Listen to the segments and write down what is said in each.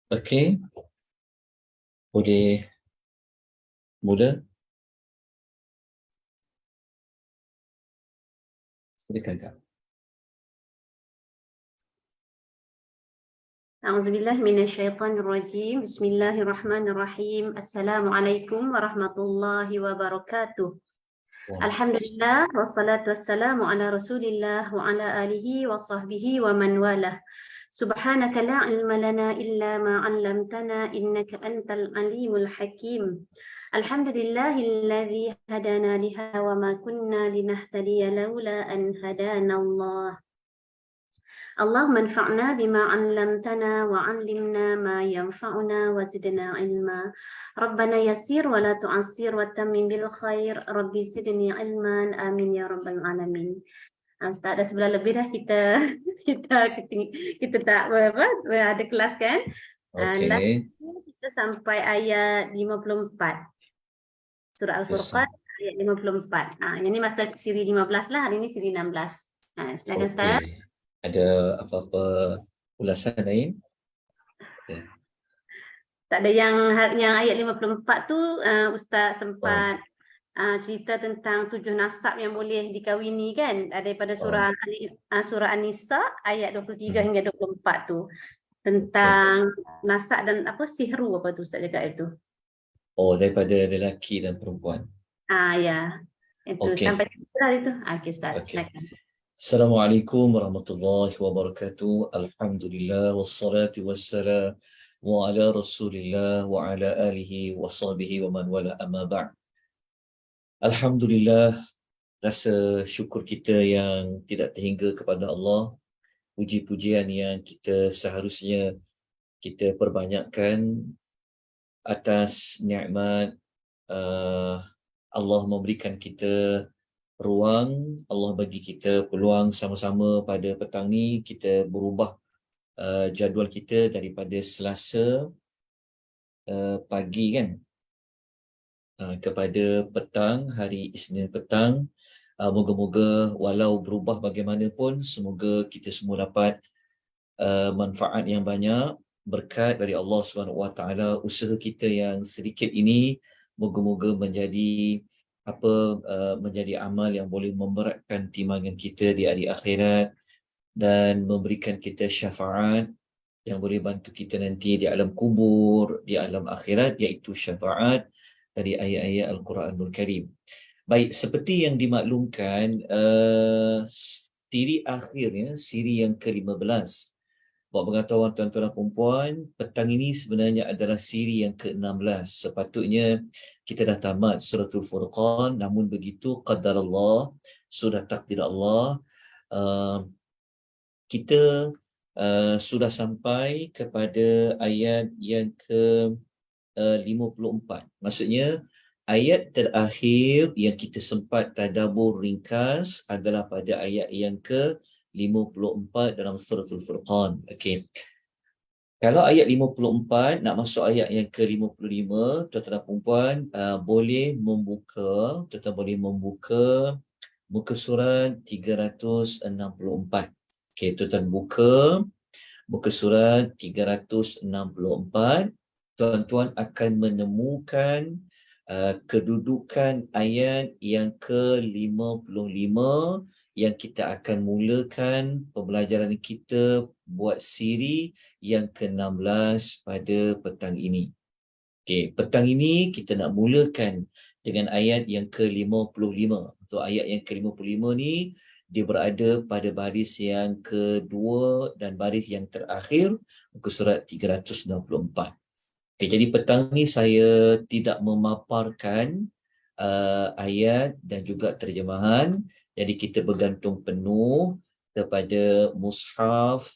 Okey, boleh mula. Silakan Kak. A'udzubillah minasyaitonirrajim. Bismillahirrahmanirrahim. Assalamualaikum warahmatullahi wabarakatuh. Waalaikumsalam. Alhamdulillah wassalatu wassalamu ala Rasulillah wa ala alihi wa sahbihi wa man walah. Subhanaka la ilma lana illa ma 'allamtana innaka antal alimul hakim. Alhamdulillahilladzi hadana liha wa ma kunna linahtadiya laula an hadana Allah. اللهم انفعنا بما علمتنا وعلمنا ما ينفعنا وزدنا علما ربنا يسير ولا تعسر وتمم بالخير ربي زدني علما آمين يا رب العالمين. Ustaz, dah sebulan lebih dah kita kita tak ada kelas kan. Last Okey. kita sampai ayat 54 surah Al-Furqan ayat 54. Yang ni masa siri 15 lah, hari ni siri 16. Silakan Ustaz. Okey. Ada apa-apa ulasan lain? Ya. Tak ada yang ayat 54 tu Ustaz sempat cerita tentang 7 nasab yang boleh dikahwini kan, daripada surah surah An-Nisa ayat 23 hingga 24 tu tentang nasab dan apa sihru apa tu Ustaz cakap itu. Oh, daripada lelaki dan perempuan. Ya. Itu sampai surah itu. Okey Ustaz, silakan. Assalamualaikum warahmatullahi wabarakatuh. Alhamdulillah wassalatu wassalamu ala Rasulillah wa ala alihi wa sahbihi wa man wala amma ba'd. Alhamdulillah, rasa syukur kita yang tidak terhingga kepada Allah. Puji-pujian yang kita seharusnya kita perbanyakkan atas nikmat Allah memberikan kita ruang, Allah bagi kita peluang sama-sama pada petang ni kita berubah jadual kita daripada Selasa pagi kan kepada petang, hari Isnin petang. Moga-moga walau berubah bagaimanapun, semoga kita semua dapat manfaat yang banyak, berkat dari Allah SWT. Usaha kita yang sedikit ini moga-moga menjadi menjadi amal yang boleh memberatkan timbangan kita di hari akhirat dan memberikan kita syafaat yang boleh bantu kita nanti di alam kubur, di alam akhirat, iaitu syafaat dari ayat-ayat Al-Quranul Karim. Baik, seperti yang dimaklumkan, siri akhirnya, siri yang ke-15. Buat pengetahuan tuan-tuan dan puan-puan, petang ini sebenarnya adalah siri yang ke-16. Sepatutnya kita dah tamat suratul Furqan, namun begitu qadarallah, sudah takdir Allah, kita sudah sampai kepada ayat yang ke-54. Maksudnya, ayat terakhir yang kita sempat tadabbur ringkas adalah pada ayat yang ke-54 dalam suratul Furqan. Okey. Kalau ayat 54 nak masuk ayat yang ke-55, tuan-tuan dan puan-puan boleh membuka, muka surat 364. Okey, tuan-tuan buka muka surat 364. Tuan-tuan akan menemukan kedudukan ayat yang ke-55 yang kita akan mulakan pembelajaran kita buat siri yang ke-16 pada petang ini. Okey, petang ini kita nak mulakan dengan ayat yang ke-55. So ayat yang ke-55 ni dia berada pada baris yang kedua dan baris yang terakhir muka surat 364. Okay, jadi petang ni saya tidak memaparkan ayat dan juga terjemahan. Jadi kita bergantung penuh kepada mushaf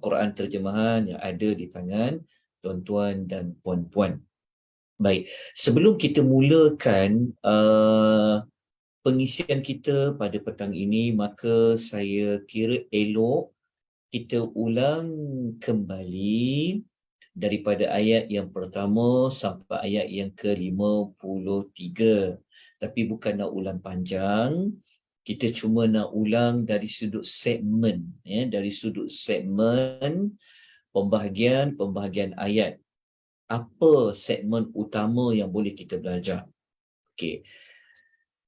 Quran terjemahan yang ada di tangan tuan-tuan dan puan-puan. Baik, sebelum kita mulakan pengisian kita pada petang ini, maka saya kira elok kita ulang kembali daripada ayat yang pertama sampai ayat yang ke-53. Tapi bukan nak ulang panjang, kita cuma nak ulang dari sudut segmen, dari sudut segmen pembahagian ayat. Apa segmen utama yang boleh kita belajar? Okey.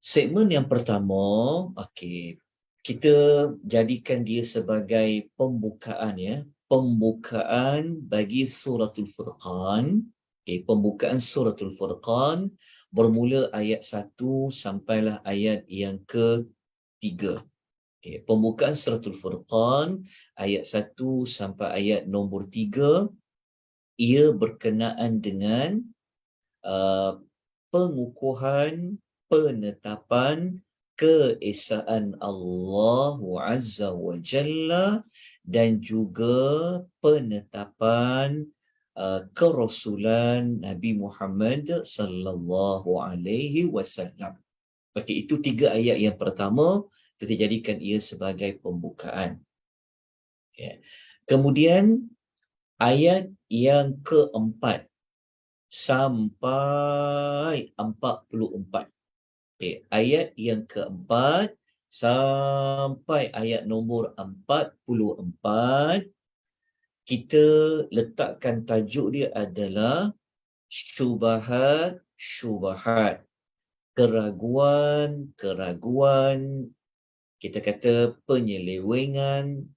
Segmen yang pertama, okey, kita jadikan dia sebagai pembukaan ya. Pembukaan bagi suratul Furqan. Okey, pembukaan suratul Furqan bermula ayat 1 sampailah ayat yang ke-3. Okay. Pembukaan suratul Furqan ayat 1 sampai ayat nombor 3, ia berkenaan dengan pengukuhan, penetapan keesaan Allah Azza wa Jalla dan juga penetapan kerasulan Nabi Muhammad sallallahu alaihi wasallam. Okey, itu 3 ayat yang pertama, kita jadikan ia sebagai pembukaan. Okay. Kemudian ayat yang keempat sampai 44. Okay. Ayat yang keempat sampai ayat nombor 44, kita letakkan tajuk dia adalah syubahat, keraguan, kita kata penyelewengan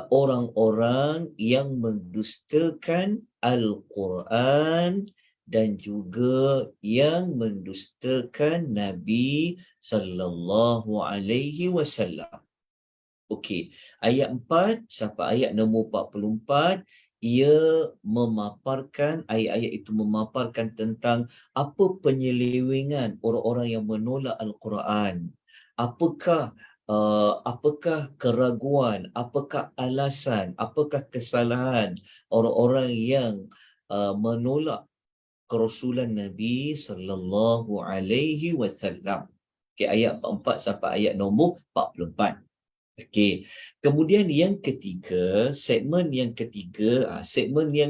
orang-orang yang mendustakan Al-Quran dan juga yang mendustakan Nabi sallallahu alaihi wasallam. Okey, ayat 4 sampai ayat nombor 44, ia memaparkan, ayat-ayat itu memaparkan tentang apa penyelewengan orang-orang yang menolak Al-Quran. Apakah keraguan, apakah alasan, apakah kesalahan orang-orang yang menolak kerasulan Nabi sallallahu alaihi wasallam. Okey, ayat 44 sampai ayat nombor 44. Okey. Kemudian yang ketiga, segmen yang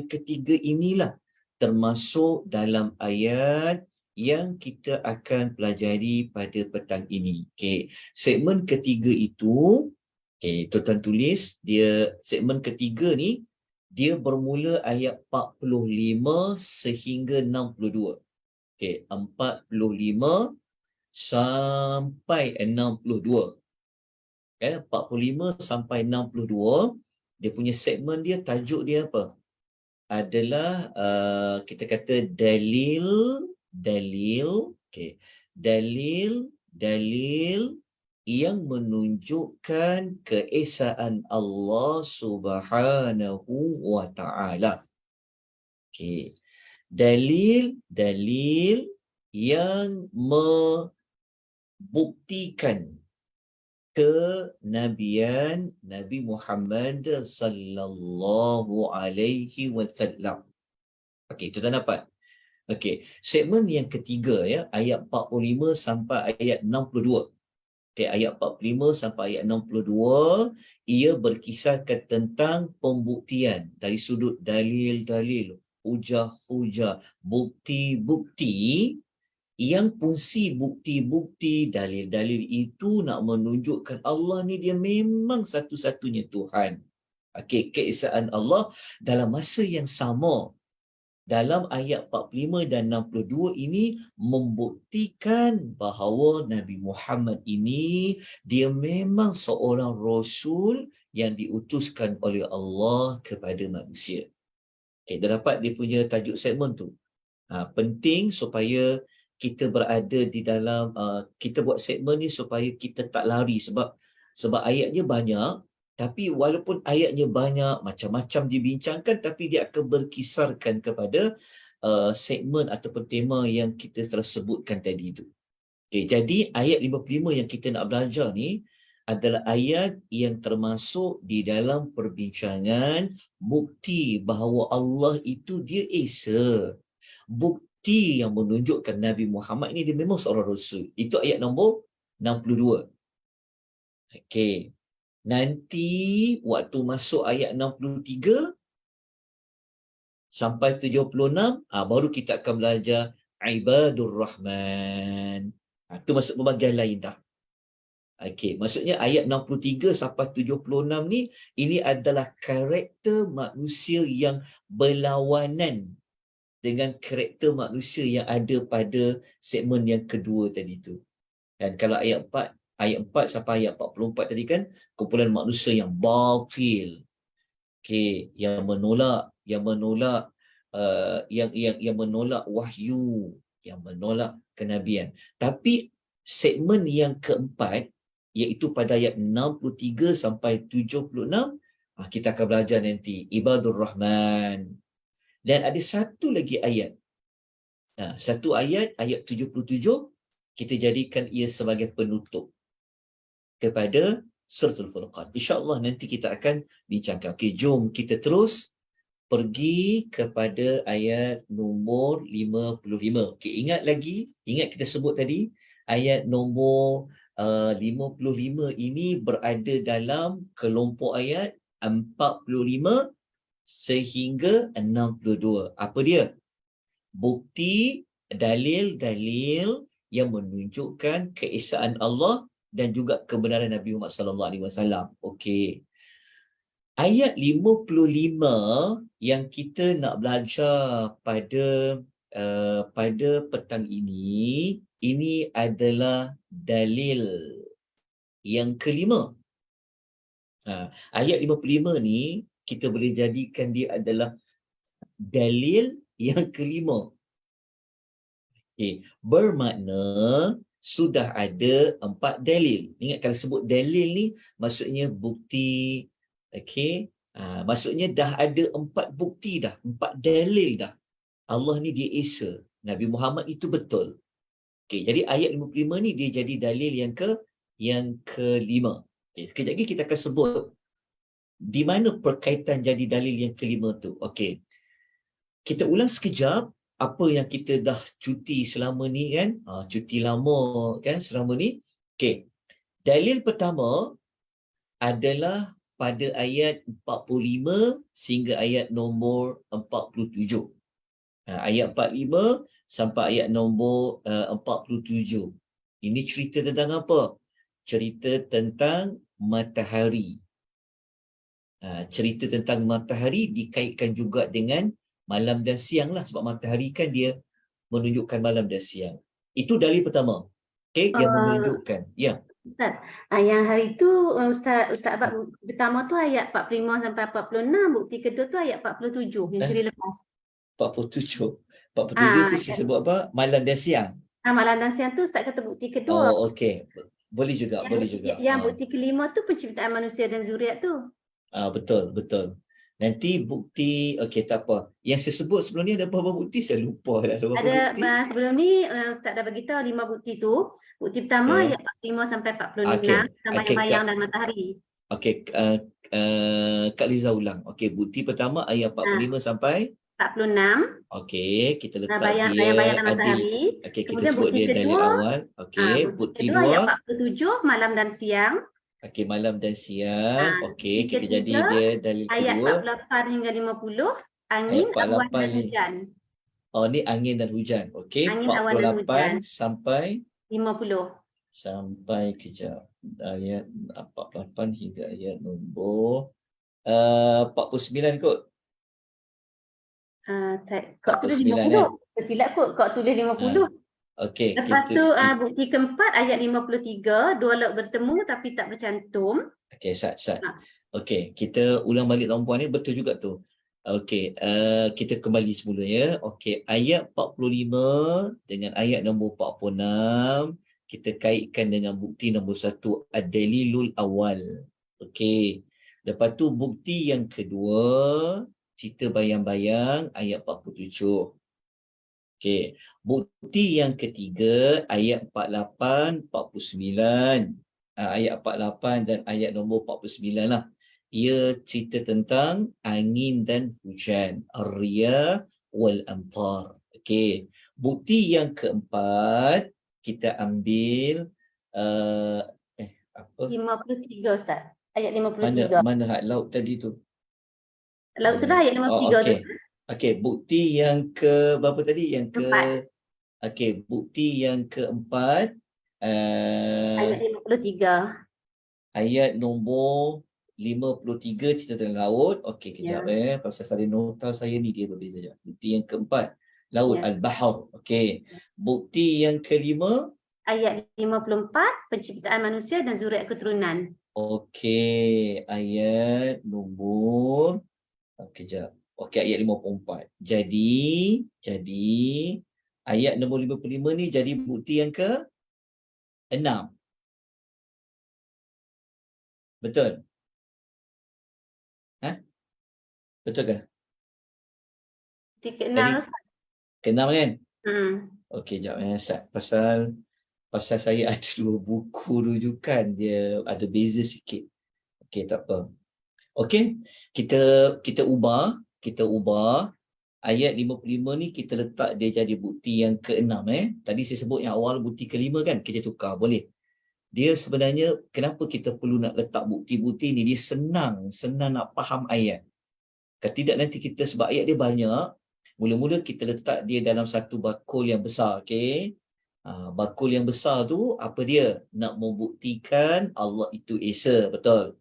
ketiga inilah termasuk dalam ayat yang kita akan pelajari pada petang ini. Okey. Segmen ketiga itu, okey, tuan-tuan tulis, dia segmen ketiga ni dia bermula ayat 45 sehingga 62. Okey, 45 sampai 62. 45 sampai 62, dia punya segmen dia, tajuk dia apa? Adalah kita kata dalil, okey. Dalil yang menunjukkan keesaan Allah Subhanahu wa taala. Okey. Dalil yang membuktikan kenabian Nabi Muhammad sallallahu alaihi wasallam. Okey, tuan dapat. Okey, segmen yang ketiga ya, ayat 45 sampai ayat 62. Okey, ayat 45 sampai ayat 62, ia berkisahkan tentang pembuktian dari sudut dalil-dalil, hujah-hujah, bukti-bukti, yang fungsi bukti-bukti, dalil-dalil itu nak menunjukkan Allah ni dia memang satu-satunya Tuhan. Okey, keesaan Allah dalam masa yang sama. Dalam ayat 45 dan 62 ini membuktikan bahawa Nabi Muhammad ini dia memang seorang Rasul yang diutuskan oleh Allah kepada manusia. Okey, dah dapat dia punya tajuk segmen tu. Penting supaya kita berada di dalam, kita buat segmen ni supaya kita tak lari, sebab ayatnya banyak, tapi walaupun ayatnya banyak, macam-macam dibincangkan, tapi dia akan berkisarkan kepada segmen ataupun tema yang kita telah sebutkan tadi itu. Okay, jadi ayat 55 yang kita nak belajar ni adalah ayat yang termasuk di dalam perbincangan bukti bahawa Allah itu dia Esa. Bukti yang menunjukkan Nabi Muhammad ini dia memang seorang Rasul. Itu ayat nombor 62. Okey. Nanti waktu masuk ayat 63 sampai 76, baru kita akan belajar Ibadur Rahman. Itu masuk pembagian lain dah. Okey, maksudnya ayat 63 sampai 76 ni, ini adalah karakter manusia yang berlawanan dengan karakter manusia yang ada pada segmen yang kedua tadi tu. Dan kalau ayat 4 sampai ayat 44 tadi kan, kumpulan manusia yang batil. Okey, yang menolak yang menolak wahyu, yang menolak kenabian. Tapi segmen yang keempat, iaitu pada ayat 63 sampai 76, kita akan belajar nanti ibadur rahman. Dan ada satu lagi ayat, satu ayat 77, kita jadikan ia sebagai penutup kepada Suratul Furqan. InsyaAllah nanti kita akan bincangkan. Okey, jom kita terus pergi kepada ayat nombor 55. Okey, ingat kita sebut tadi, ayat nombor 55 ini berada dalam kelompok ayat 45 sehingga 62. Apa dia? Bukti, dalil-dalil yang menunjukkan keesaan Allah dan juga kebenaran Nabi Muhammad sallallahu alaihi wasallam. Okey. Ayat 55 yang kita nak belajar pada petang ini adalah dalil yang kelima. Ayat 55 ni kita boleh jadikan dia adalah dalil yang kelima. Okay. Bermakna sudah ada 4 dalil. Ingat kalau sebut dalil ni maksudnya bukti. Okey. Maksudnya dah ada 4 bukti dah, 4 dalil dah. Allah ni dia Esa, Nabi Muhammad itu betul. Okey, jadi ayat 55 ni dia jadi dalil yang kelima. Okey, sekejap lagi kita akan sebut di mana perkaitan jadi dalil yang kelima tu. Okey. Kita ulang sekejap apa yang kita dah cuti selama ni kan. Cuti lama kan selama ni. Okey. Dalil pertama adalah pada ayat 45 sehingga ayat nombor 47. Ayat 45 sampai ayat nombor 47. Ini cerita tentang apa? Cerita tentang matahari. Cerita tentang matahari dikaitkan juga dengan malam dan siang lah. Sebab matahari kan dia menunjukkan malam dan siang. Itu dalil pertama. Okay, yang menunjukkan. Ya. Ustaz, yang hari tu Ustaz Abad pertama tu ayat 45 sampai 46, bukti kedua tu ayat 47 yang kali lepas. 47. 47 tu saya sebut apa? Malam dan siang. Malam dan siang tu Ustaz kata bukti kedua. Oh, okey. Boleh juga, boleh juga. Yang bukti kelima tu penciptaan manusia dan zuriat tu. Betul, betul. Nanti bukti, okey tak apa. Yang saya sebut sebelum ni ada berapa bukti? Saya lupa dah. Ada sebelum ni Ustaz dah bagi tahu 5 bukti tu. Bukti pertama ayat 45 sampai 46 sembahyang dan matahari. Okey, Kak Liza ulang. Okey, bukti pertama ayat 45 sampai 46. Okey, kita letak bayang dia dan matahari. Okey, kita Kemudian sebut bukti dia dalil kedua, awal. Okey, bukti kedua ayat dua 47 malam dan siang. Okey, malam dan siang. Okey, kita ketiga, jadi dia dalil ayat kedua. 48 hingga 50, angin, awan dan hujan. Oh, ni angin dan hujan. Okey, Angin, awan dan hujan. 48 sampai 50. Sampai kejap. Ayat 48 hingga ayat nombor 49 kot. Kau tulis 50. Tersilap kot, kau tulis 50. Okey. Lepas tu bukti keempat ayat 53, dua laut bertemu tapi tak bercantum. Okey, sat. Okey, kita ulang balik tuan-puan ni, betul juga tu. Okey, kita kembali semula ya. Okey, ayat 45 dengan ayat nombor 46 kita kaitkan dengan bukti nombor 1, ad-dalilul awal. Okey. Lepas tu bukti yang kedua, cerita bayang-bayang ayat 47. Okey, bukti yang ketiga ayat 48, 49. Ayat 48 dan ayat nombor 49 lah. Ia cerita tentang angin dan hujan, ar-riyah wal amtar. Okey, bukti yang keempat kita ambil 53 Ustaz. Ayat 53. Mana hak laut tadi tu? Laut tu dah ayat 53 tu. Okey, bukti yang ke berapa tadi? Okey, bukti yang keempat Uh, Ayat 53. ayat nombor 53 cerita tentang laut. Okey, kejap pasal saya nota saya ni dia berbeza sekejap. Bukti yang keempat, laut Ya. al-bahr. Okey. Bukti yang kelima, Ayat 54, penciptaan manusia dan zuriat keturunan. okey, ayat nombor kejap. Okey, ayat 54. Jadi ayat nombor 55 ni jadi bukti yang ke-6. Betul? Ha? Betul ke? Tiga Tadi enam, Ustaz. ke-6 kan? Hmm. Okey, jap Ustaz. Pasal saya ada dua buku rujukan, dia ada beza sikit. Okey, tak apa. Okey, kita ubah ayat 55 ni kita letak dia jadi bukti yang ke-6 Tadi saya sebut yang awal bukti ke-5 kan, kita tukar boleh. Dia sebenarnya kenapa kita perlu nak letak bukti-bukti ni, dia senang nak faham ayat. Kalau tidak nanti kita, sebab ayat dia banyak, mula-mula kita letak dia dalam satu bakul yang besar, okey. Bakul yang besar tu apa dia? Nak membuktikan Allah itu Esa, betul.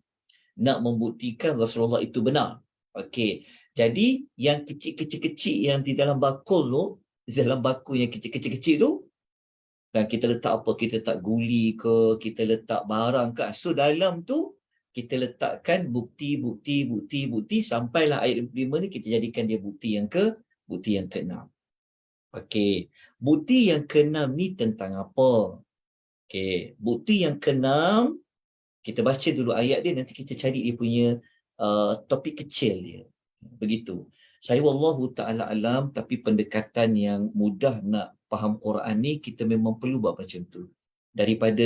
Nak membuktikan Rasulullah itu benar. Okey. Jadi yang kecil-kecil yang di dalam bakul tu, di dalam bakul yang kecil-kecil tu, dan kita letak apa? Kita letak guli ke, kita letak barang ke. So dalam tu kita letakkan bukti sampailah ayat 55 ni kita jadikan dia bukti yang ke-6. Okey. Bukti yang ke-6 ni tentang apa? Okey, bukti yang ke-6 kita baca dulu ayat dia, nanti kita cari dia punya topik kecil dia. Begitu. Saya wallahu ta'ala alam, tapi pendekatan yang mudah nak faham Quran ni, kita memang perlu buat macam tu. Daripada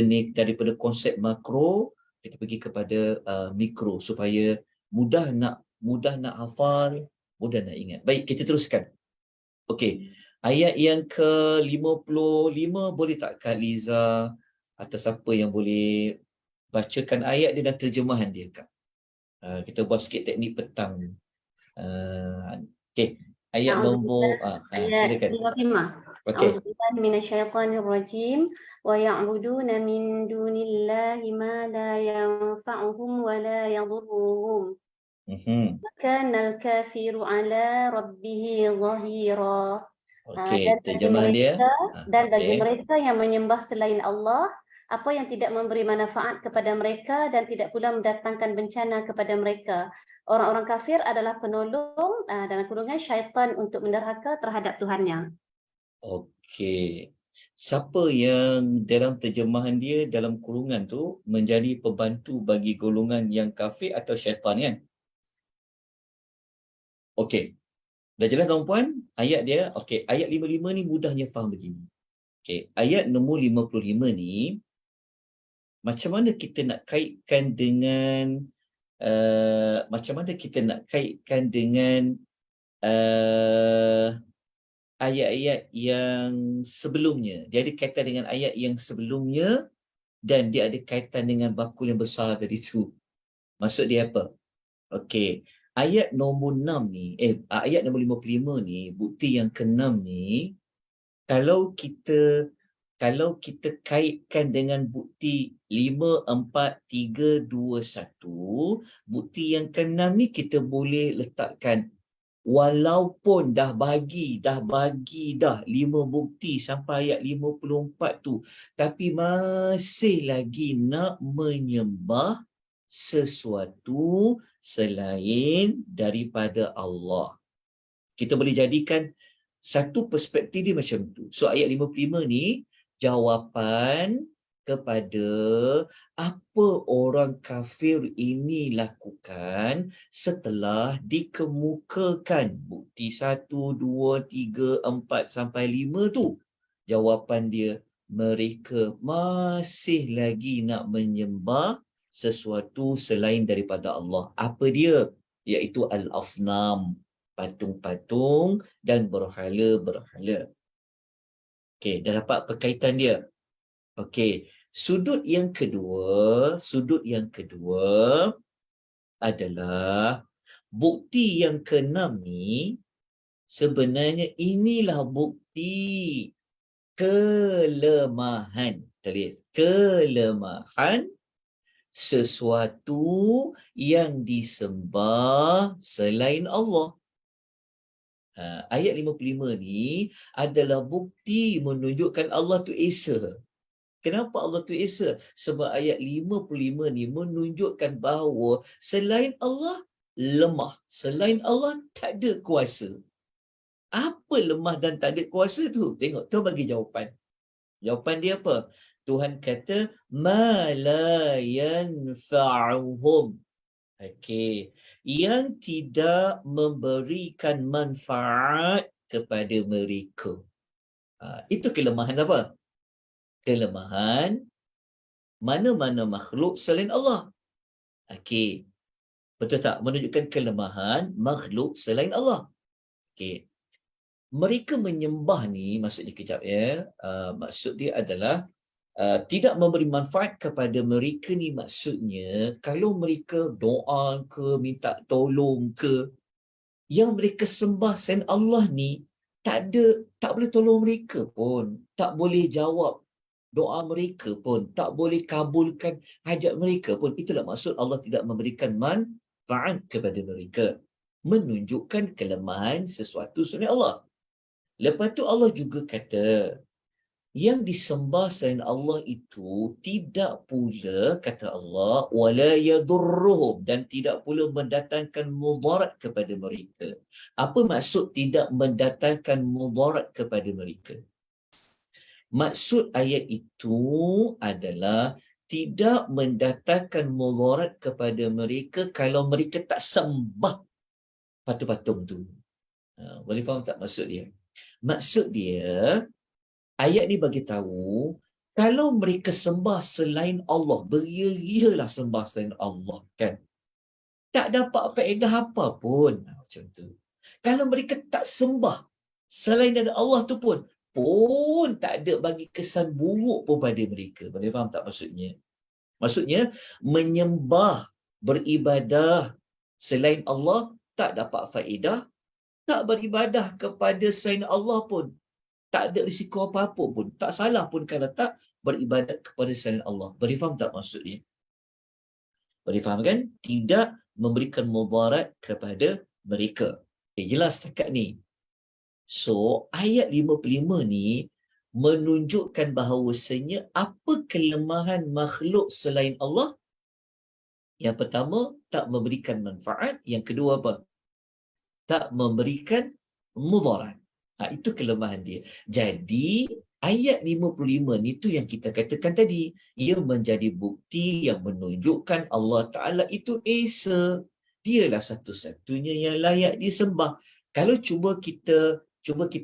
konsep makro, kita pergi kepada mikro, supaya mudah nak hafal, mudah nak ingat. Baik, kita teruskan. Okey. Ayat yang ke-55, boleh tak Kak Liza atau siapa yang boleh bacakan ayat dia dan terjemahan dia, Kak? Kita buat sikit teknik petang ni. Okey, ayat nombor Ayat silakan. 55. Okey. A'udzubillahi minasyaitonirrajim wa ya'buduna min dunillahi ma la yanfa'uhum wa la yadhurruhum. Kanal kafiru ala rabbihi zahira. Okey, Dan terjemahan dia. bagi Okey. mereka yang menyembah selain Allah, apa yang tidak memberi manfaat kepada mereka dan tidak pula mendatangkan bencana kepada mereka. Orang-orang kafir adalah penolong dalam kurungan syaitan untuk menderhaka terhadap Tuhannya. Okey. Siapa yang dalam terjemahan dia dalam kurungan tu menjadi pembantu bagi golongan yang kafir atau syaitan kan? Okey. Dah jelas tuan-puan? Ayat dia, okey, ayat 55 ni mudahnya faham begini. Okey, ayat nombor 55 ni macam mana kita nak kaitkan dengan ayat-ayat yang sebelumnya. Dia ada kaitan dengan ayat yang sebelumnya dan dia ada kaitan dengan bakul yang besar tadi tu. Maksud dia apa? Okey, ayat nombor 6 ni, ayat nombor 55 ni, bukti yang ke-6 ni, kalau kita kaitkan dengan bukti 5, 4, 3, 2, 1, bukti yang ke-6 ni kita boleh letakkan, walaupun dah bagi 5 bukti sampai ayat 54 tu, tapi masih lagi nak menyembah sesuatu selain daripada Allah. Kita boleh jadikan satu perspektif dia macam tu. So ayat 55 ni jawapan kepada apa orang kafir ini lakukan setelah dikemukakan bukti 1, 2, 3, 4 sampai 5 tu. Jawapan dia, mereka masih lagi nak menyembah sesuatu selain daripada Allah. Apa dia? Iaitu al-asnam, patung-patung dan berhala-berhala. Okey, dah dapat perkaitan dia. Okey, sudut yang kedua adalah bukti yang ke-6 ni sebenarnya inilah bukti kelemahan Tulis kelemahan sesuatu yang disembah selain Allah. Ayat 55 ni adalah bukti menunjukkan Allah tu Esa. Kenapa Allah tu Esa? Sebab ayat 55 ni menunjukkan bahawa selain Allah lemah, selain Allah tak ada kuasa. Apa lemah dan tak ada kuasa tu? Tengok, tu bagi jawapan. Jawapan dia apa? Tuhan kata, ma la yanfa'uhum. Okey. Yang tidak memberikan manfaat kepada mereka. Itu kelemahan apa? Kelemahan mana-mana makhluk selain Allah. Okey. Betul tak? Menunjukkan kelemahan makhluk selain Allah. Okey. Mereka menyembah ni, maksudnya kejap ya. Maksud dia adalah tidak memberi manfaat kepada mereka ni, maksudnya kalau mereka doa ke, minta tolong ke, yang mereka sembah selain Allah ni tak boleh tolong mereka pun, tak boleh jawab doa mereka pun, tak boleh kabulkan hajat mereka pun. Itulah maksud Allah tidak memberikan manfaat kepada mereka, menunjukkan kelemahan sesuatu selain Allah. Lepas tu Allah juga kata yang disembah selain Allah itu tidak pula, kata Allah, wala yadurruhum, dan tidak pula mendatangkan mudarat kepada mereka. Apa maksud tidak mendatangkan mudarat kepada mereka? Maksud ayat itu adalah tidak mendatangkan mudarat kepada mereka kalau mereka tak sembah patung-patung tu. Boleh faham tak maksud dia? Maksud dia, ayat ni bagi tahu kalau mereka sembah selain Allah, beria-rialah sembah selain Allah kan, tak dapat faedah apa pun. Macam tu. Kalau mereka tak sembah selain daripada Allah tu pun tak ada bagi kesan buruk pun pada mereka. Boleh faham tak maksudnya? Maksudnya menyembah, beribadah selain Allah tak dapat faedah, tak beribadah kepada selain Allah pun tak ada risiko apa-apa pun. Tak salah pun kalau tak beribadat kepada selain Allah. Boleh faham tak maksudnya? Boleh faham kan? Tidak memberikan mudarat kepada mereka. Okay, jelas setakat ni. So, ayat 55 ni menunjukkan bahawasanya apa kelemahan makhluk selain Allah? Yang pertama, tak memberikan manfaat. Yang kedua apa? Tak memberikan mudarat. Itu kelemahan dia. Jadi, ayat 55 ni tu yang kita katakan tadi. Ia menjadi bukti yang menunjukkan Allah Ta'ala itu Esa. Dialah satu-satunya yang layak disembah. Kalau cuba kita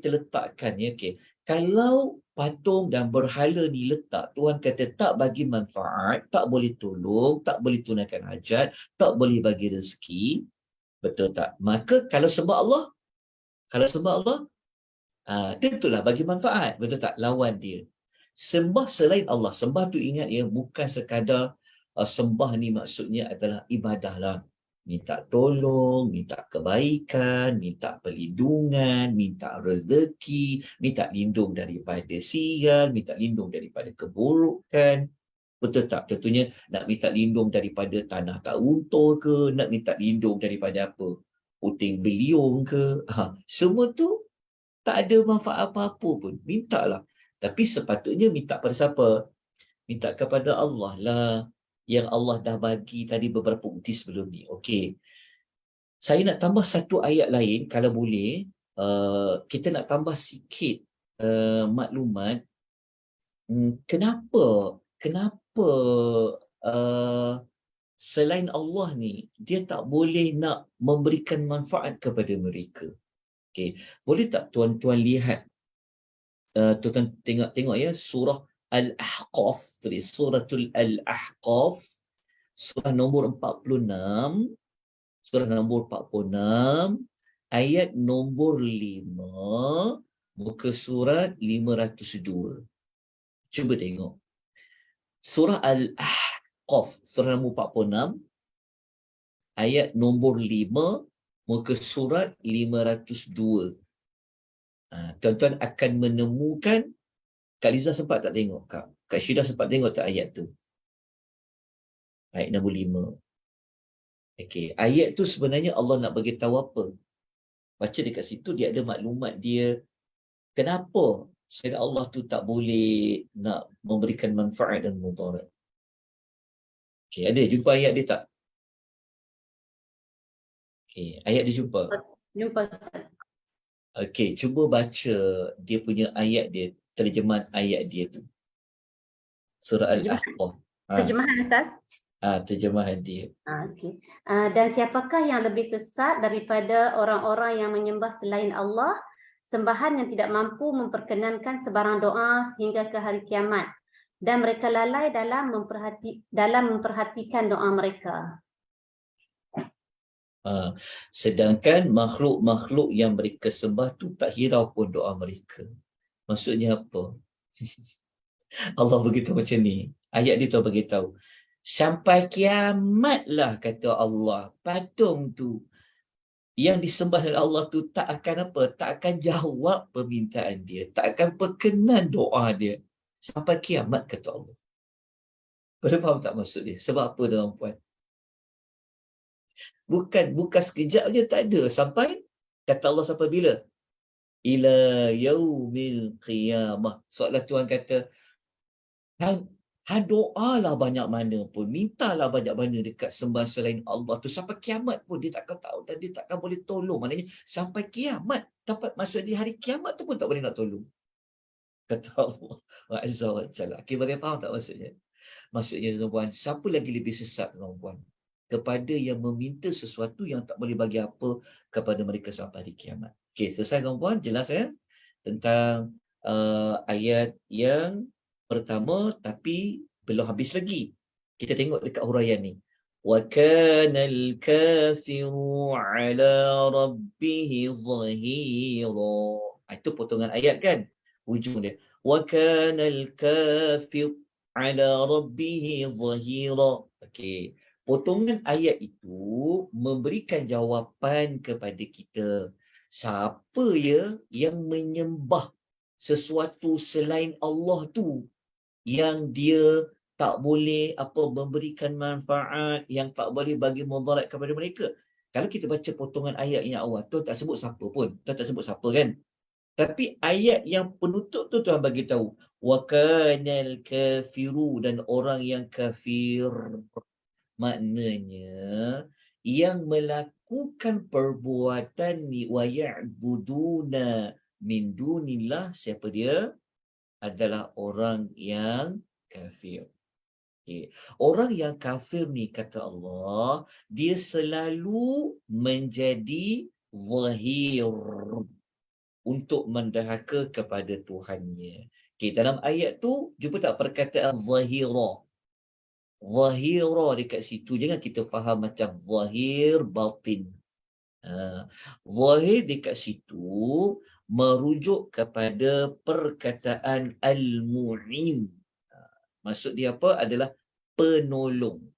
letakkan, ya, okay. Kalau patung dan berhala ni letak, Tuhan kata tak bagi manfaat, tak boleh tolong, tak boleh tunaikan hajat, tak boleh bagi rezeki. Betul tak? Maka kalau sembah Allah, tentulah bagi manfaat. Betul tak? Lawan dia. Sembah selain Allah. Sembah tu ingat ya, bukan sekadar sembah ni maksudnya adalah ibadah lah. Minta tolong, minta kebaikan, minta perlindungan, minta rezeki, minta lindung daripada sial, minta lindung daripada keburukan. Betul tak? Tentunya nak minta lindung daripada tanah tak runtuh ke, nak minta lindung daripada apa? Puting beliung ke. Semua tu tak ada manfaat apa-apa pun. Mintalah. Tapi sepatutnya minta pada siapa? Minta kepada Allah lah. Yang Allah dah bagi tadi beberapa bukti sebelum ni. Okey. Saya nak tambah satu ayat lain kalau boleh. Kita nak tambah sikit maklumat. Kenapa selain Allah ni dia tak boleh nak memberikan manfaat kepada mereka? Okey, boleh tak tuan-tuan lihat, tuan-tuan tengok ya, surah Al-Ahqaf, tulis suratul Al-Ahqaf, surah nombor 46, ayat nombor 5, muka surat 502. Cuba tengok. Surah Al-Ahqaf, surah nombor 46, ayat nombor 5, muka surat 502. Tuan-tuan akan menemukan, Kak Liza sempat tak tengok, Kak? Kak Syida sempat tengok tak ayat tu? Ayat 65. Okey, ayat tu sebenarnya Allah nak bagi tahu apa? Baca dekat situ dia ada maklumat dia kenapa selain Allah tu tak boleh nak memberikan manfaat dan mudarat. Okey, ada jumpa ayat dia tak? Okey, ayat dia jumpa. Jumpa Ustaz. Okey, cuba baca dia punya ayat dia, terjemahan ayat dia tu. Surah Al-Ahqaf. Terjemahan Ustaz. Terjemahan dia. Okey. Dan siapakah yang lebih sesat daripada orang-orang yang menyembah selain Allah, sembahan yang tidak mampu memperkenankan sebarang doa sehingga ke hari kiamat, dan mereka lalai dalam memperhatikan doa mereka. Sedangkan makhluk-makhluk yang mereka sembah tu tak hirau pun doa mereka. Maksudnya apa? Allah beritahu macam ni. Ayat dia tu beritahu. Sampai kiamatlah kata Allah, patung tu yang disembah oleh Allah tu tak akan apa? Tak akan jawab permintaan dia. Tak akan perkenan doa dia. Sampai kiamat kata Allah. Pada faham tak maksud dia? Sebab apa tuan-puan? Bukan sekejap je tak ada. Sampai, kata Allah sampai bila? Ila yaumil qiyamah. Soalan Tuhan kata, doalah banyak mana pun, mintalah banyak mana dekat sembah selain Allah tu, sampai kiamat pun dia takkan tahu dan dia takkan boleh tolong. Maknanya sampai kiamat, tepat maksud dia hari kiamat tu pun tak boleh nak tolong. Kata Allah Azza wa Jalla. Okay, boleh faham tak maksudnya? Maksudnya tuan-puan, siapa lagi lebih sesat tuan-puan? Kepada yang meminta sesuatu yang tak boleh bagi apa kepada mereka sampai hari kiamat. Okey, selesai tuan-puan, jelas ya tentang ayat yang pertama, tapi belum habis lagi. Kita tengok dekat huraian ni. Wa kana al-kafiru ala rabbih zahira. Itu potongan ayat kan? Hujung dia. Wa kana al-kafir ala rabbih zahira. Okey. Potongan ayat itu memberikan jawapan kepada kita. Siapa ya yang menyembah sesuatu selain Allah tu, yang dia tak boleh memberikan manfaat, yang tak boleh bagi mudarat kepada mereka. Kalau kita baca potongan ayat yang awal tu tak sebut siapa pun. Tak sebut siapa kan. Tapi ayat yang penutup tu Tuhan bagi tahu wa kanal kafiru, dan orang yang kafir. Maknanya yang melakukan perbuatan wa ya'buduna min dunillah, siapa dia? Adalah orang yang kafir. Okay. Orang yang kafir ni kata Allah, dia selalu menjadi zahir untuk menderhaka kepada Tuhannya. Okay, dalam ayat tu jumpa tak perkataan zahira? Zahira dekat situ, jangan kita faham macam zahir batin. Zahir dekat situ merujuk kepada perkataan al-mu'in. Maksud dia apa? Adalah penolong.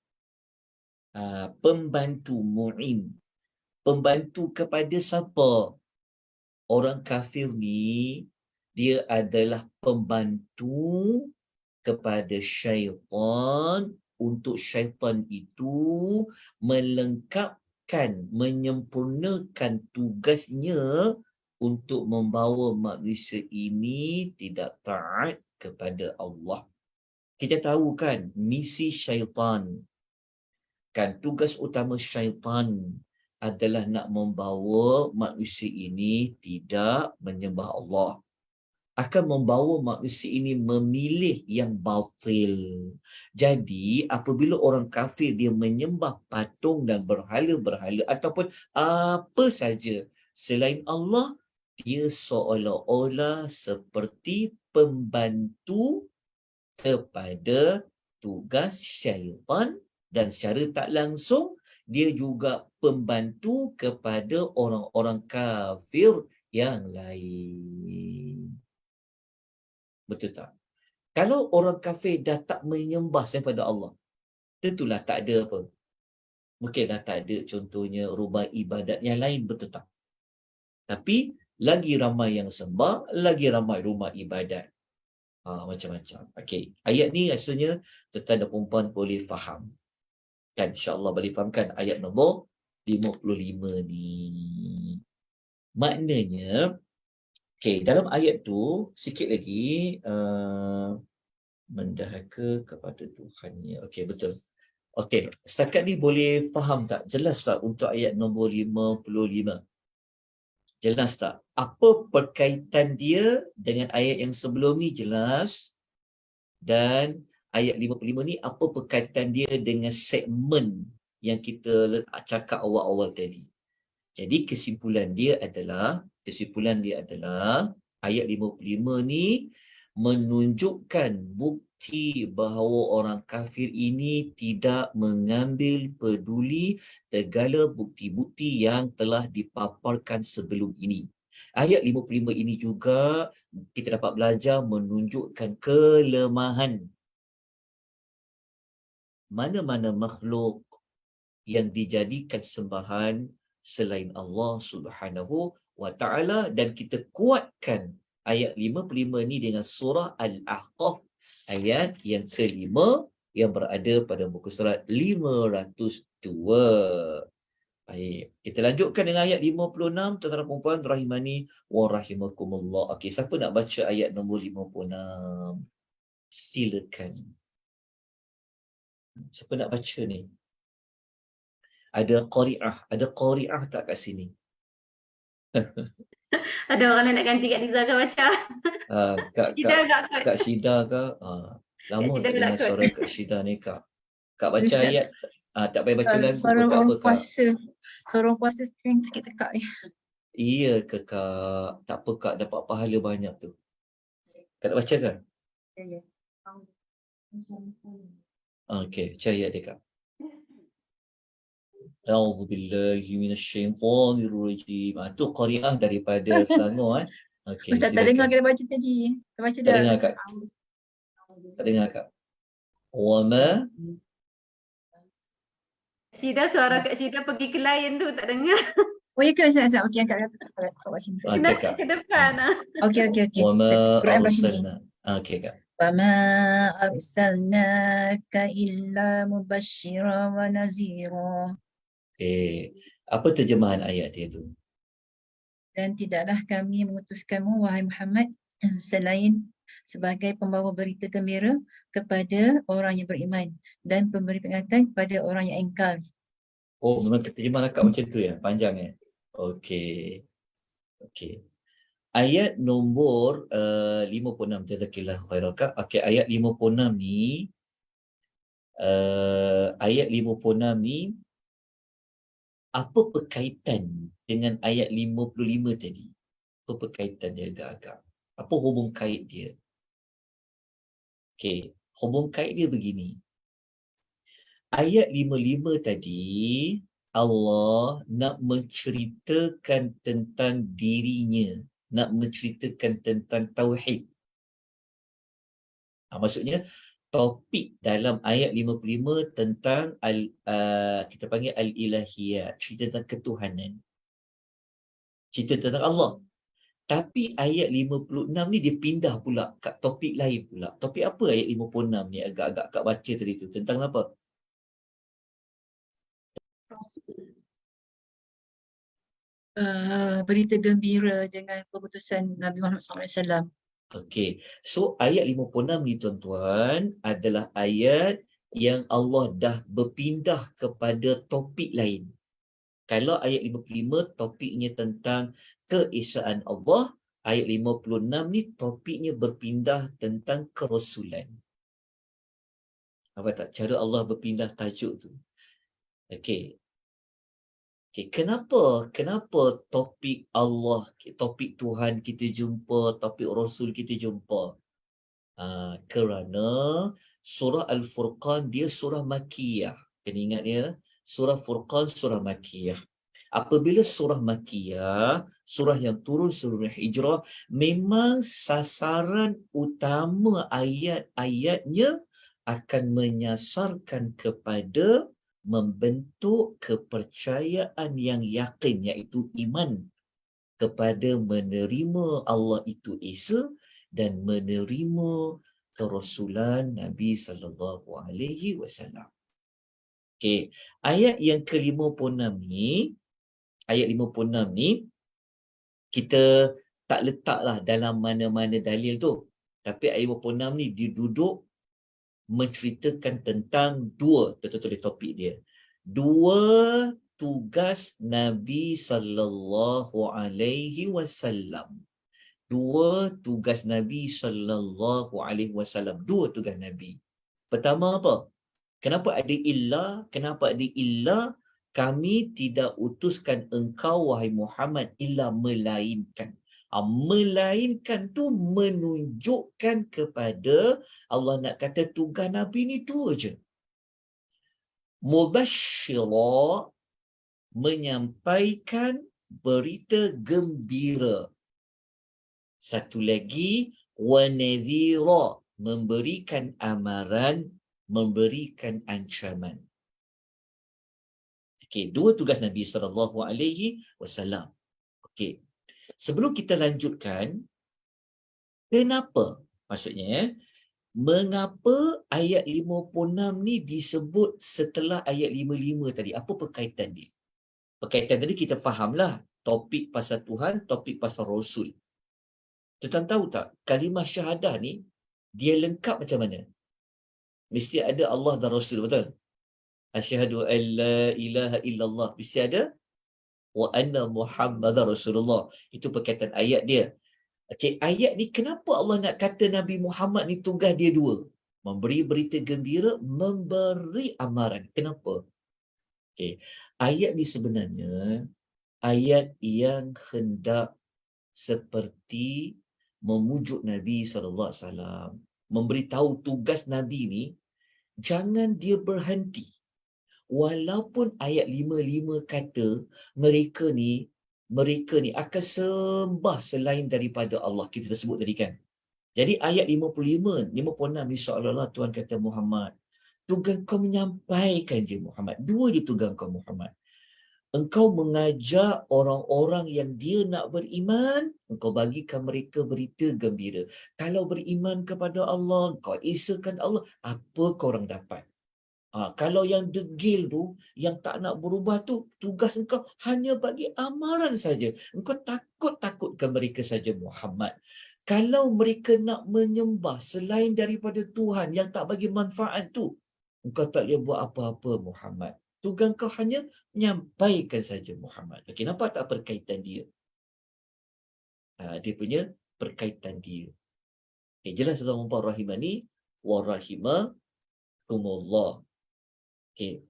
Pembantu, mu'in. Pembantu kepada siapa? Orang kafir ni, dia adalah pembantu kepada syaitan, untuk syaitan itu melengkapkan, menyempurnakan tugasnya untuk membawa manusia ini tidak taat kepada Allah. Kita tahu kan misi syaitan. Kan tugas utama syaitan adalah nak membawa manusia ini tidak menyembah Allah. Akan membawa manusia ini memilih yang batil. Jadi apabila orang kafir dia menyembah patung dan berhala-berhala ataupun apa saja selain Allah, dia seolah-olah seperti pembantu kepada tugas syaitan, dan secara tak langsung dia juga pembantu kepada orang-orang kafir yang lain. Betul tak? Kalau orang kafir dah tak menyembah daripada Allah, tentulah tak ada apa. Mungkin dah tak ada contohnya rumah ibadat yang lain, betul tak? Tapi lagi ramai yang sembah, lagi ramai rumah ibadat. Macam-macam. Okey. Ayat ni rasanya tuan-tuan dan puan boleh faham. Kan, insya-Allah boleh faham kan ayat nombor 55 ni. Maknanya, okey, dalam ayat tu sikit lagi mendahaka kepada Tuhannya. Okey, betul. Okey, setakat ni boleh faham tak? Jelas tak untuk ayat nombor 55? Jelas tak? Apa perkaitan dia dengan ayat yang sebelum ni? Jelas. Dan ayat 55 ni apa perkaitan dia dengan segmen yang kita cakap awal-awal tadi? Jadi kesimpulan dia adalah ayat 55 ni menunjukkan bukti bahawa orang kafir ini tidak mengambil peduli segala bukti-bukti yang telah dipaparkan sebelum ini. Ayat 55 ini juga kita dapat belajar menunjukkan kelemahan mana-mana makhluk yang dijadikan sembahan selain Allah Subhanahu wa taala, dan kita kuatkan ayat 55 ni dengan surah Al-Ahqaf ayat yang kelima yang berada pada muka surat 502. Baik, kita lanjutkan dengan ayat 56, tuan-tuan dan puan rahimani wa rahimakumullah. Okey, siapa nak baca ayat nombor 56? Silakan. Siapa nak baca ni? Ada qari'ah tak kat sini? Ada orang lain nak ganti Kak Liza ke baca? Kak Syida ke? Lama tak dengar suara Kak Syida ni, Kak. Kak baca ayat, tak payah baca lagu Suara pun tak orang apa, Kak. Suara orang puasa kering sikit tekak ni. Iya ke, Kak? Tak apa, Kak, dapat pahala banyak tu. Kak nak baca kan? Ya. Okey, baca ayat dia, Kak. A'udzu billahi minasyaitonir rajim. Tu qari'ah daripada Selangor. Okey, Ustaz tak dengar kita baca tadi. Kita baca dah. Tak dengar, Kak. Tak dengar, Kak. Wa ma Syida, suara Kak Syida pergi ke lain tu, tak dengar. Oh ya ke Ustaz? Okey, angkat kat sini. Okey, Kak. Ke depan. Okey. Wa ma Quran bahasa ni. arsalna. Okey, Kak. Wama arsalnaka illa mubasysyiran wa nazira. Okey. Apa terjemahan ayat dia tu? Dan tidaklah kami mengutuskanmu wahai Muhammad selain sebagai pembawa berita gembira kepada orang yang beriman dan pemberi peringatan kepada orang yang engkar. Oh, memang terjemahan akak macam tu ya? Panjang ya? Okey. Ayat nombor 56. Jazakillah khairan, Kak. Okey, ayat 56 ni apa berkaitan dengan ayat 55 tadi? Apa berkaitan dia agak-agak? Apa hubung kait dia? Okey, hubung kait dia begini. Ayat 55 tadi, Allah nak menceritakan tentang dirinya, nak menceritakan tentang tauhid. Maksudnya, topik dalam ayat 55 tentang kita panggil al-ilahiyat, cerita tentang ketuhanan. Cerita tentang Allah. Tapi ayat 56 ni dia pindah pula kat topik lain pula. Topik apa ayat 56 ni agak-agak Kak baca tadi tu? Tentang apa? Berita gembira dengan keputusan Nabi Muhammad SAW. Okey. So ayat 56 ni tuan-tuan adalah ayat yang Allah dah berpindah kepada topik lain. Kalau ayat 55 topiknya tentang keesaan Allah, ayat 56 ni topiknya berpindah tentang kerasulan. Apa tak? Cara Allah berpindah tajuk tu. Okey. Kenapa topik Allah, topik Tuhan kita jumpa, topik Rasul kita jumpa? Kerana surah Al-Furqan dia surah Makkiyah. Kena ingat ya, surah Furqan surah Makkiyah. Apabila surah Makkiyah, surah yang turun surah Hijrah, memang sasaran utama ayat-ayatnya akan menyasarkan kepada membentuk kepercayaan yang yakin, iaitu iman kepada menerima Allah itu Esa dan menerima kerasulan Nabi sallallahu alaihi wasallam. Okey, ayat yang ke-56 ni, ayat 56 ni kita tak letaklah dalam mana-mana dalil tu. Tapi ayat 56 ni dia duduk menceritakan tentang dua, betul-betul topik dia. Dua tugas Nabi sallallahu alaihi wasallam. Dua tugas Nabi sallallahu alaihi wasallam. Dua tugas Nabi. Pertama apa? Kenapa ada illa? Kenapa ada illa? Kami tidak utuskan engkau wahai Muhammad illa melainkan. Melainkan tu menunjukkan kepada Allah nak kata tugas Nabi ni dua je. Mubashshira, menyampaikan berita gembira. Satu lagi, wa nadhira, memberikan amaran, memberikan ancaman. Okey, dua tugas Nabi sallallahu alaihi wasallam. Okey. Sebelum kita lanjutkan, kenapa? Maksudnya, mengapa ayat 56 ni disebut setelah ayat 55 tadi? Apa perkaitan dia? Perkaitan tadi kita fahamlah. Topik pasal Tuhan, topik pasal Rasul. Tuan tahu tak, kalimah syahadah ni, dia lengkap macam mana? Mesti ada Allah dan Rasul, betul? Asyhadu an la ilaha illallah. Mesti ada wa anna Muhammadar Rasulullah. Itu perkataan ayat dia. Okey, ayat ni kenapa Allah nak kata Nabi Muhammad ni tugas dia dua? Memberi berita gembira, memberi amaran. Kenapa? Okey, ayat ni sebenarnya ayat yang hendak seperti memujuk Nabi SAW, memberitahu tugas Nabi ni, jangan dia berhenti. Walaupun ayat 55 kata mereka ni akan sembah selain daripada Allah. Kita dah sebut tadi kan. Jadi ayat 55, 56 ni seolah-olah Tuhan kata Muhammad, tugas kau menyampaikan je Muhammad. Dua je tugas kau Muhammad. Engkau mengajak orang-orang yang dia nak beriman, engkau bagikan mereka berita gembira. Kalau beriman kepada Allah, engkau esakan Allah, apa korang dapat? Kalau yang degil tu, yang tak nak berubah tu, tugas engkau hanya bagi amaran saja. Engkau takut-takutkan mereka saja Muhammad. Kalau mereka nak menyembah selain daripada Tuhan yang tak bagi manfaat tu, engkau tak boleh buat apa-apa Muhammad. Tugas engkau hanya menyampaikan saja Muhammad. Okey, nampak tak perkaitan dia? Dia punya perkaitan dia. Okay, jelas tuan-tuan rahimani wa rahimakumullah. Okay.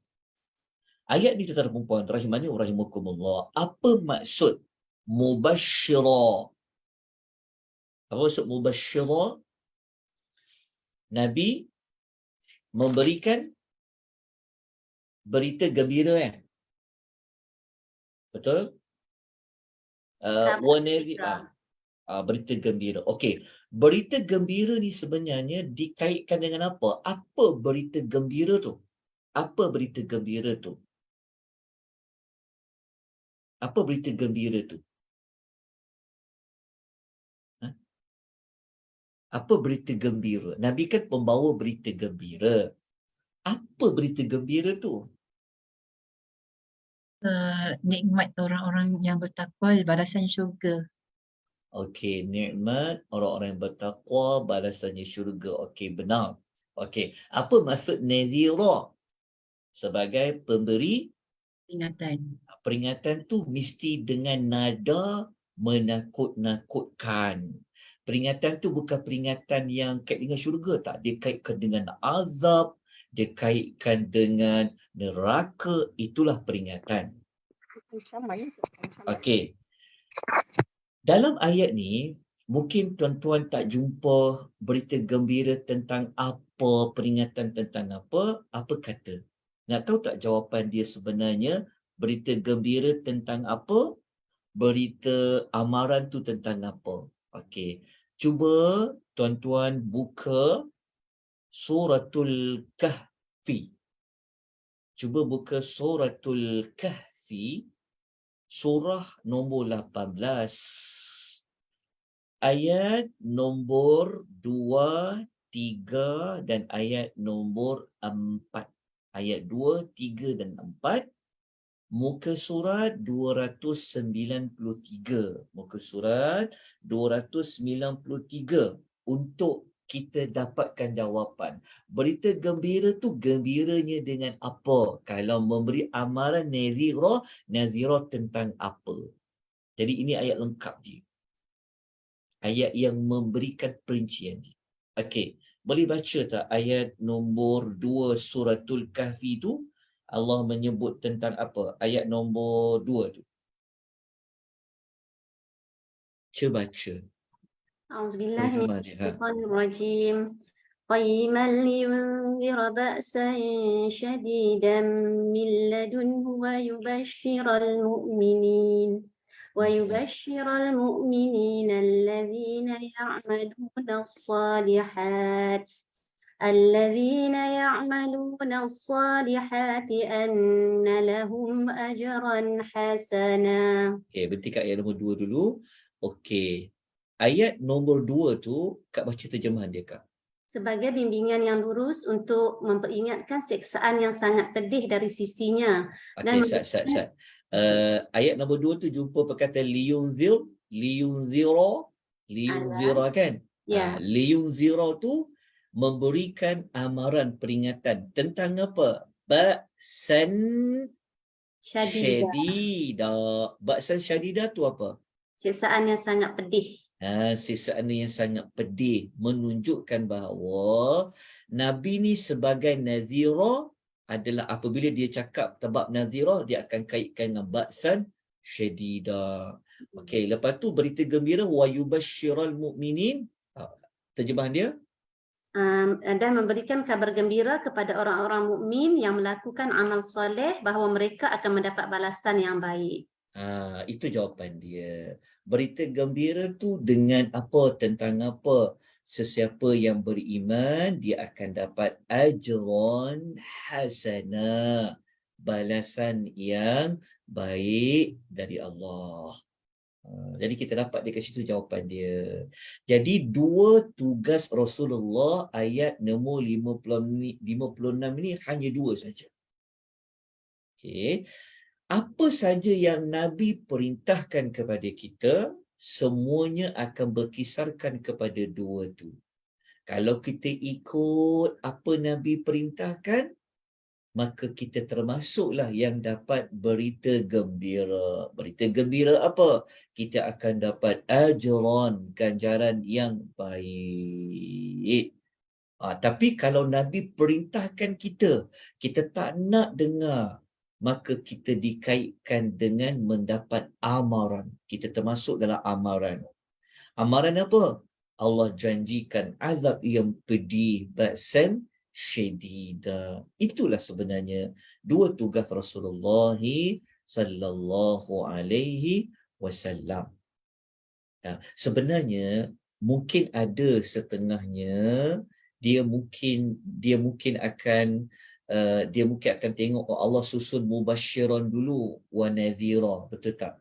Ayat ni tuan-tuan dan puan rahimani wa rahimakumullah. Apa maksud mubashshira? Apa maksud mubashshira? Nabi memberikan berita gembira kan? Betul? Berita gembira. Okey. Berita gembira ni sebenarnya dikaitkan dengan apa? Apa berita gembira tu? Apa berita gembira tu? Apa berita gembira tu? Apa berita gembira? Nabi kan pembawa berita gembira. Apa berita gembira tu? Nikmat orang-orang yang bertakwa, balasan syurga. Okey, nikmat orang-orang yang bertakwa, balasannya syurga. Okey, benar. Okey, apa maksud nadhira? Sebagai pemberi Peringatan. Peringatan tu mesti dengan nada menakut-nakutkan. Peringatan tu bukan peringatan yang kait dengan syurga, tak. Dia kaitkan dengan azab, dia kaitkan dengan neraka, itulah peringatan. Okey. Dalam ayat ni, mungkin tuan-tuan tak jumpa berita gembira tentang apa, peringatan tentang apa kata. Nak tahu tak jawapan dia sebenarnya? Berita gembira tentang apa? Berita amaran tu tentang apa? Okey. Cuba tuan-tuan buka Suratul Kahfi. Cuba buka Suratul Kahfi, surah nombor 18. ayat nombor 2, 3 dan ayat nombor 4. Ayat 2, 3 dan 4. Muka surat 293. Muka surat 293 untuk kita dapatkan jawapan. Berita gembira tu gembiranya dengan apa? Kalau memberi amaran nazirah tentang apa? Jadi ini ayat lengkap dia. Ayat yang memberikan perincian dia. Okey, boleh baca tak ayat nombor 2 suratul Kahfi tu? Allah menyebut tentang apa? Ayat nombor 2 tu. Cuba baca. أعوذ بالله من Terjemah dia. الشيطان الرجيم قيما لينذر بأسا شديدا من لدنه ويبشر المؤمنين الذين يعملون الصالحات أن لهم أجرا حسنا. Okey, berhenti kat ayat nombor 2 dulu. Okey. Ayat nombor 2 tu, Kak baca terjemahan dia, Kak. Sebagai bimbingan yang lurus untuk memperingatkan siksaan yang sangat pedih dari sisinya. Okey, sat. Ayat nombor 2 tu jumpa perkataan liyunzira kan? Ya. Liyunzira tu memberikan amaran peringatan tentang apa? Ba'san syadida. Ba'san syadida tu apa? Siksaan yang sangat pedih. Siksaan yang sangat pedih, menunjukkan bahawa Nabi ni sebagai nazira adalah apabila dia cakap tabab nazira, dia akan kaitkan dengan ba'san syadida. Okey, lepas tu berita gembira wa yubashshiral mu'minin. Terjemahan dia? Dan memberikan kabar gembira kepada orang-orang mukmin yang melakukan amal soleh bahawa mereka akan mendapat balasan yang baik. Itu jawapan dia. Berita gembira tu dengan apa? Tentang apa? Sesiapa yang beriman, dia akan dapat ajran hasanah. Balasan yang baik dari Allah. Jadi kita dapat dekat situ jawapan dia. Jadi dua tugas Rasulullah ayat nombor 56 ni hanya dua saja. Okey. Apa saja yang Nabi perintahkan kepada kita, semuanya akan berkisarkan kepada dua tu. Kalau kita ikut apa Nabi perintahkan, maka kita termasuklah yang dapat berita gembira. Berita gembira apa? Kita akan dapat ajran, ganjaran yang baik. Tapi kalau Nabi perintahkan kita tak nak dengar, maka kita dikaitkan dengan mendapat amaran. Kita termasuk dalam amaran. Amaran apa? Allah janjikan azab yang pedih, ba'san syadida. Itulah sebenarnya dua tugas Rasulullah sallallahu alaihi wasallam. Sebenarnya mungkin ada setengahnya dia mungkin akan tengok Allah susun mubasyiran dulu wa nadhira, betul tak?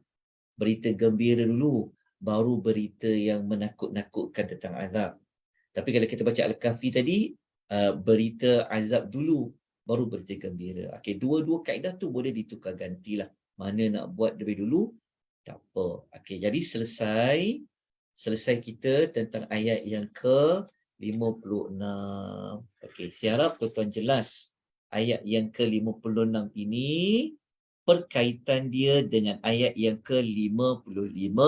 Berita gembira dulu baru berita yang menakut-nakutkan tentang azab. Tapi kalau kita baca Al-Kahfi tadi, berita azab dulu baru berita gembira. Okey, dua-dua kaedah tu boleh ditukar gantilah. Mana nak buat lebih dulu, tak apa. Okey, jadi selesai kita tentang ayat yang ke-56. Okey, saya harap tuan-tuan jelas. Ayat yang ke-56 ini perkaitan dia dengan ayat yang ke-55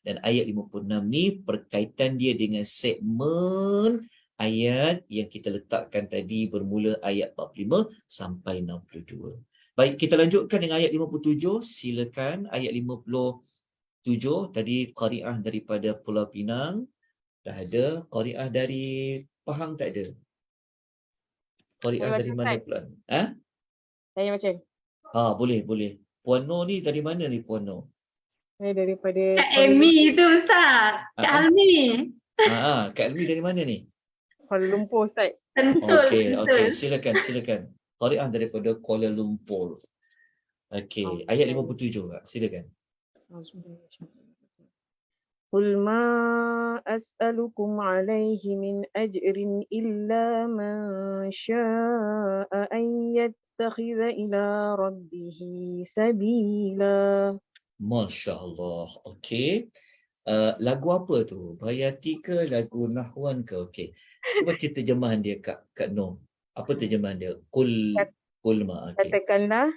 dan ayat 56 ni perkaitan dia dengan segmen ayat yang kita letakkan tadi bermula ayat 45 sampai 62. Baik, kita lanjutkan dengan ayat 57. Silakan ayat 57 tadi qari'ah daripada Pulau Pinang dah ada, qari'ah dari Pahang tak ada. Qari'ah dari mana pula? Saya baca. Boleh. Puan Noh ni dari mana ni Puan Noh? Saya daripada Kak Amy itu Ustaz. Kak Almi. Kak Almi dari mana ni? Kuala Lumpur, Ustaz. Okey, silakan. Qari'ah daripada Kuala Lumpur. Okey, ayat 57 Kak, silakan. قل ما أسألكم عليه من أجر إلا من شاء أن يتخذ إلى ربه سبيلا. Masya Allah. Okey. Lagu apa tu? Bayati ke lagu Nahwan ke? Okey. Cuba kita terjemahan dia Kak Noh. Apa terjemahan dia? Kul ma. Okey. Katakanlah,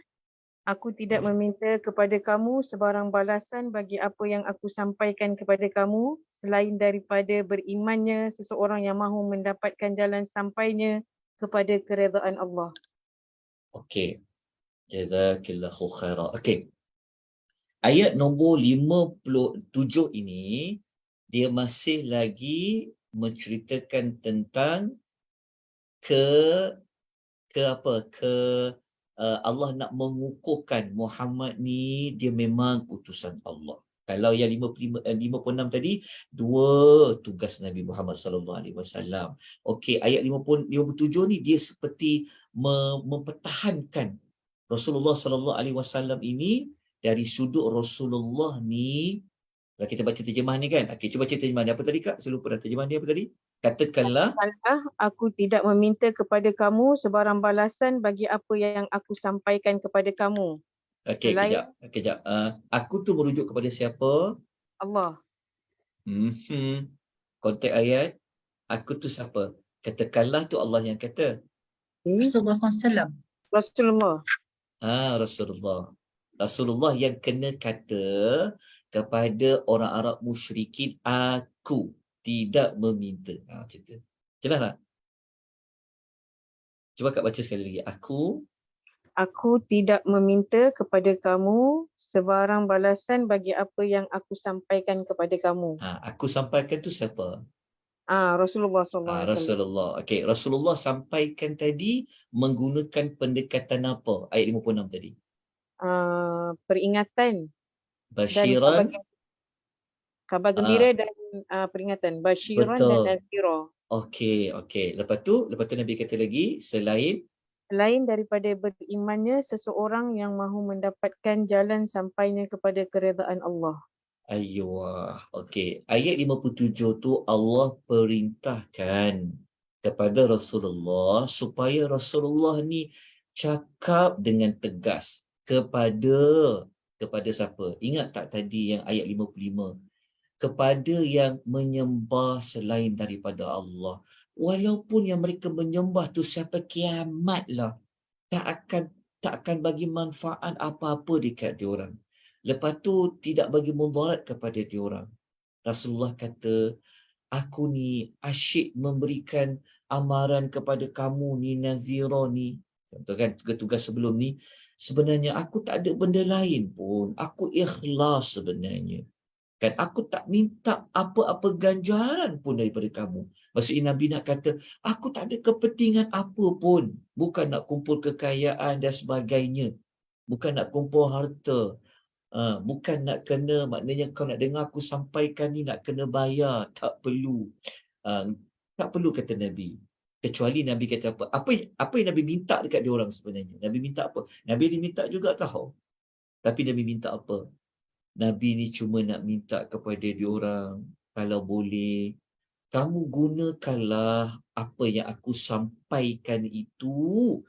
aku tidak meminta kepada kamu sebarang balasan bagi apa yang aku sampaikan kepada kamu selain daripada berimannya seseorang yang mahu mendapatkan jalan sampainya kepada keredaan Allah. Okey. Jazakillahu khaira. Okey. Ayat nombor 57 ini dia masih lagi menceritakan tentang ke Allah nak mengukuhkan Muhammad ni dia memang utusan Allah. Kalau yang 56 tadi dua tugas Nabi Muhammad sallallahu alaihi wasallam. Okey, ayat 57 ni dia seperti mempertahankan Rasulullah sallallahu alaihi wasallam ini dari sudut Rasulullah ni. Kalau kita baca terjemahan ni kan. Okey, cuba baca terjemahan dia apa tadi Kak? Saya lupa dah terjemahan dia apa tadi? Katakanlah, Aku tidak meminta kepada kamu sebarang balasan bagi apa yang aku sampaikan kepada kamu. okey, Selain kejap. Aku tu merujuk kepada siapa? Allah. Konteks ayat, aku tu siapa? Katakanlah tu Allah yang kata. Rasulullah SAW. Rasulullah. Rasulullah. Rasulullah yang kena kata kepada orang Arab musyrikin, aku tidak meminta. Macam tu. Jelas tak? Cuba Kak baca sekali lagi. Aku tidak meminta kepada kamu sebarang balasan bagi apa yang aku sampaikan kepada kamu. Aku sampaikan tu siapa? Rasulullah SAW. Rasulullah. Okey, Rasulullah sampaikan tadi menggunakan pendekatan apa? Ayat 56 tadi. Peringatan Basyiran. dan kabar gembira dan peringatan. Basyiran dan Betul. nazira. Okey. Lepas tu Nabi kata lagi, Selain daripada berimannya seseorang yang mahu mendapatkan jalan sampainya kepada keredaan Allah. Okey. Ayat 57 tu Allah perintahkan kepada Rasulullah supaya Rasulullah ni cakap dengan tegas kepada siapa? Ingat tak tadi yang ayat 55? Kepada yang menyembah selain daripada Allah. Walaupun yang mereka menyembah tu sampai kiamat lah, tak akan bagi manfaat apa-apa dekat diorang. Lepas tu tidak bagi mudarat kepada diorang. Rasulullah kata, aku ni asyik memberikan amaran kepada kamu ni, nazira ni. Contoh kan, tugas sebelum ni, sebenarnya aku tak ada benda lain pun. Aku ikhlas sebenarnya. Kan aku tak minta apa-apa ganjaran pun daripada kamu. Maksudnya Nabi nak kata, aku tak ada kepentingan apa pun. Bukan nak kumpul kekayaan dan sebagainya. Bukan nak kumpul harta. Bukan nak kena, maknanya kau nak dengar aku sampaikan ni nak kena bayar. Tak perlu. Tak perlu kata Nabi. Kecuali Nabi kata apa? Apa yang Nabi minta dekat dia orang sebenarnya? Nabi minta apa? Nabi diminta juga tahu. Tapi Nabi minta apa? Nabi ni cuma nak minta kepada diorang, kalau boleh, kamu gunakanlah apa yang aku sampaikan itu.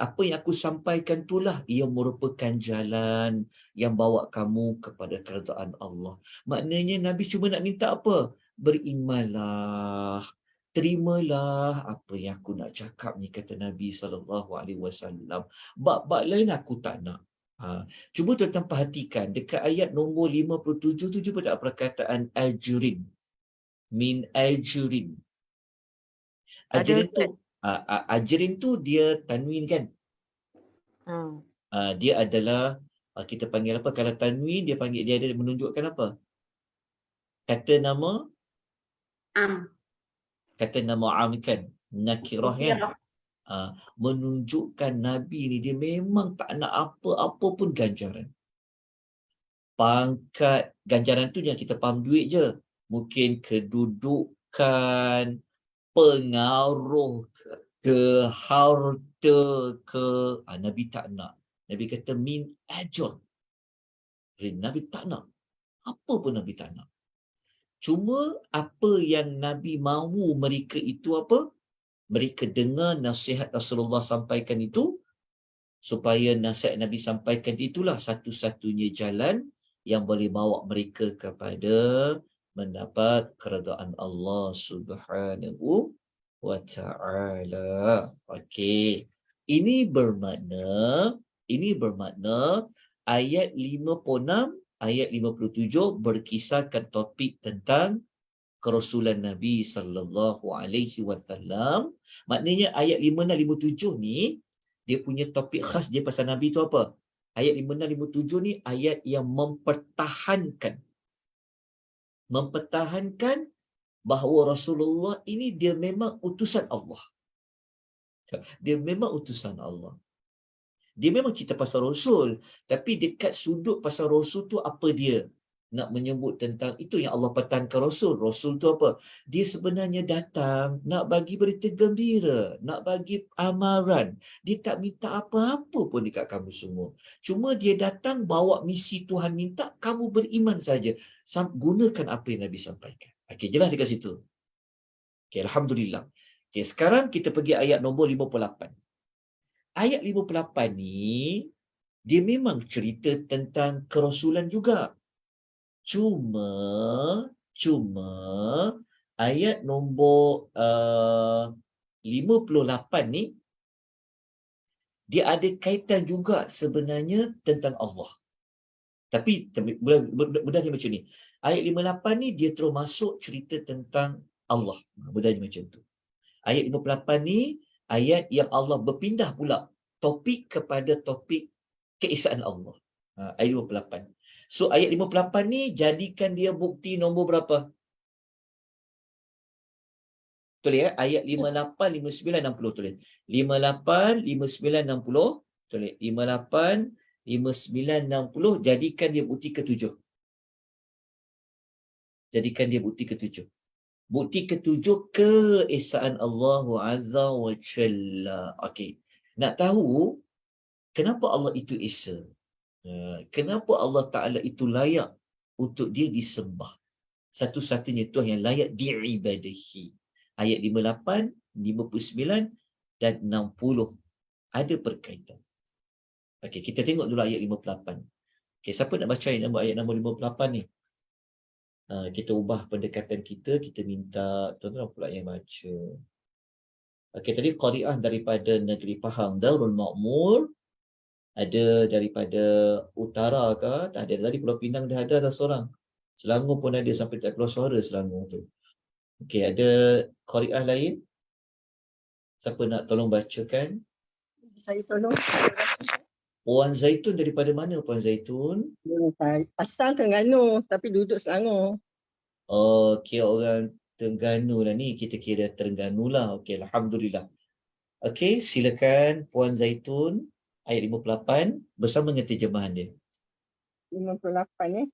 Apa yang aku sampaikan itulah ia merupakan jalan yang bawa kamu kepada keredaan Allah. Maknanya Nabi cuma nak minta apa? Berimanlah. Terimalah apa yang aku nak cakap ni, kata Nabi SAW. Bab-bab lain aku tak nak. Cuba tuan-tuan perhatikan dekat ayat nombor 57 tu cuba tak perkataan ajrin. Min ajrin. Ajrin tu dia tanwin kan? Dia adalah kita panggil apa? Kalau tanwin dia ada menunjukkan apa? Kata nama am kan? Nakirah kan? Menunjukkan Nabi ni dia memang tak nak apa-apa pun ganjaran. Pangkat, ganjaran tu jangan kita faham duit je. Mungkin kedudukan, pengaruh ke, harta ke. Nabi tak nak. Nabi kata min ajr. Nabi tak nak. Apa pun Nabi tak nak. Cuma apa yang Nabi mahu mereka itu apa? Mereka dengar nasihat Rasulullah sampaikan itu, supaya nasihat Nabi sampaikan itulah satu-satunya jalan yang boleh bawa mereka kepada mendapat keredaan Allah Subhanahu wa ta'ala. Okey. Ini bermakna ayat 56, ayat 57 berkisarkan topik tentang kerasulan Nabi sallallahu alaihi wasallam. Maknanya ayat 56 57 ni dia punya topik khas dia pasal Nabi tu apa? Ayat 56 57 ni ayat yang mempertahankan bahawa Rasulullah ini dia memang utusan Allah. Dia memang utusan Allah. Dia memang cerita pasal Rasul, tapi dekat sudut pasal Rasul tu apa dia nak menyebut tentang itu yang Allah pertahankan Rasul. Rasul tu apa? Dia sebenarnya datang nak bagi berita gembira, nak bagi amaran. Dia tak minta apa-apa pun dekat kamu semua. Cuma dia datang bawa misi Tuhan minta, kamu beriman saja. Gunakan apa yang Nabi sampaikan. Okey, jelas dekat situ. Okey, Alhamdulillah. Okey, sekarang kita pergi ayat nombor 58. Ayat 58 ni, dia memang cerita tentang kerasulan juga. Cuma ayat nombor 58 ni dia ada kaitan juga sebenarnya tentang Allah. Tapi bedanya macam ni. Ayat 58 ni dia terus masuk cerita tentang Allah. Bedanya macam tu. Ayat 58 ni ayat yang Allah berpindah pula topik kepada topik keesaan Allah. Ayat 58. So ayat 58 ni jadikan dia bukti nombor berapa? Tulis ya, ayat 58, 59, 60 tulis. 58, 59, 60 tulis. 58, 59, 60 jadikan dia bukti ketujuh. Jadikan dia bukti ketujuh. Bukti ketujuh keesaan Allah Azza wa Jalla. Okey. Nak tahu kenapa Allah itu esa? Kenapa Allah Ta'ala itu layak untuk dia disembah? Satu-satunya Tuhan yang layak diibadahi. Ayat 58, 59 dan 60 ada berkaitan. Okey, kita tengok dulu ayat 58. Okey, siapa nak baca ayat nombor 58 ni? Kita ubah pendekatan kita minta tuan-tuan pula yang baca. Okey, tadi qari'ah daripada Negeri Pahang Darul Ma'mur. Ada daripada utara ke? Tak ada. Tadi Pulau Pinang dah ada seorang. Selangor pun ada sampai tak keluar suara Selangor tu. Okey, ada qari'ah lain? Siapa nak tolong bacakan? Saya tolong. Puan Zaitun daripada mana Puan Zaitun? Asal Terengganu tapi duduk Selangor. Okey, orang Terengganu lah ni. Kita kira Terengganu lah. Okey, Alhamdulillah. Okey, silakan Puan Zaitun. Ayat 58 bersama dengan terjemahan dia. 58 ya.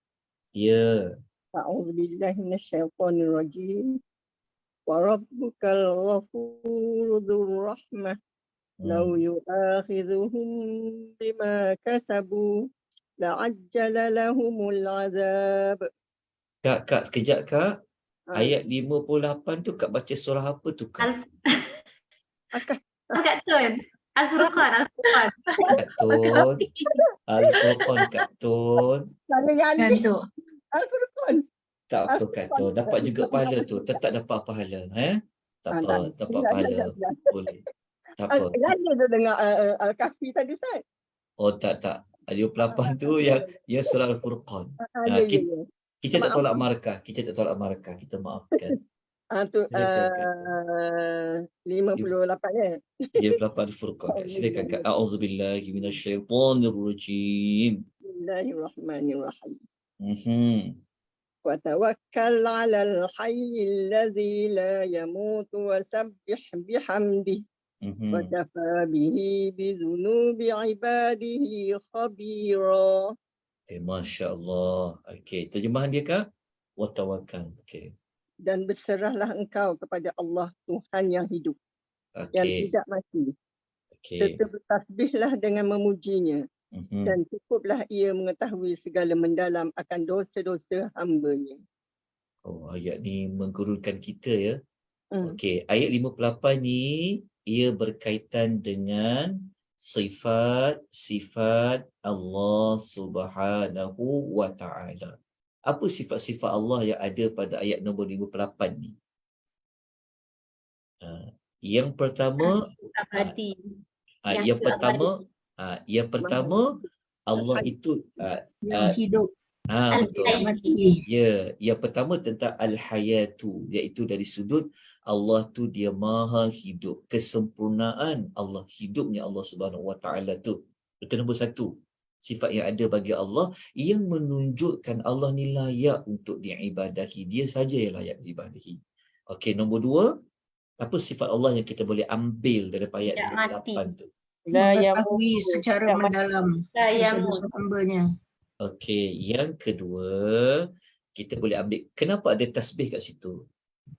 Ya. A'udzubillahi minasyaitonirrajim. Wa rabbukal ghafurur dzur rahmah. Law yu'akhidhuhum bima kasabu la'ajjala lahumul 'adzab. Kak, sekejap Kak. Ayat 58 tu Kak baca surah apa tu Kak? Kak Tun. Al-Furqan. Kak Tun. Al-Furqan Kak Tun. Kantuk. Al-Furqan. Tak apa Kak Tun. Dapat juga pahala tu. Tetap dapat pahala. Tak apa. Dapat pahala. Boleh. Tak apa. Ada tu dengar Al-Kahfi tadi Ustaz. Oh tak. Ayat 58 tu yang surah Al-Furqan. Kita tak tolak markah. Kita maafkan. Tu 58 ya. Ya, 58 Al-Furqan. Silakan Kak. A'udzubillahi minasyaitonirrajim. Bismillahirrahmanirrahim. Wa tawakkal 'alal hayyil ladzi la yamutu wa sabbih bihamdihi. Wa kafa bihi bi dzunubi 'ibadihi khabira. Okay, Masya Allah. Okey, terjemahan dia Kak? Wa tawakkal. Okey. Dan berserahlah engkau kepada Allah Tuhan yang hidup, yang tidak mati. Serta bertasbihlah dengan memujinya. Dan cukuplah ia mengetahui segala mendalam akan dosa-dosa hamba-Nya. Oh, ayat ni menggurulkan kita ya. Okey, ayat 58 ni ia berkaitan dengan sifat-sifat Allah Subhanahu wa taala. Apa sifat-sifat Allah yang ada pada ayat nombor 58 ni? Yang pertama, Abadi. yang pertama Allah itu yang hidup, betul. tidak mati. Ya, yang pertama tentang al-hayatu, iaitu dari sudut Allah tu dia maha hidup. Kesempurnaan Allah, hidupnya Allah Subhanahu Wa Taala tu. Itu nombor satu. Sifat yang ada bagi Allah yang menunjukkan Allah ni layak untuk diibadahi. Dia saja yang layak diibadahi. Okey, nombor dua, apa sifat Allah yang kita boleh ambil daripada ayat Tidak nombor mati. 8 tu? Mengetahui secara mendalam La yamut. dosa-dosa hambanya. Okey, yang kedua, kita boleh ambil, kenapa ada tasbih kat situ?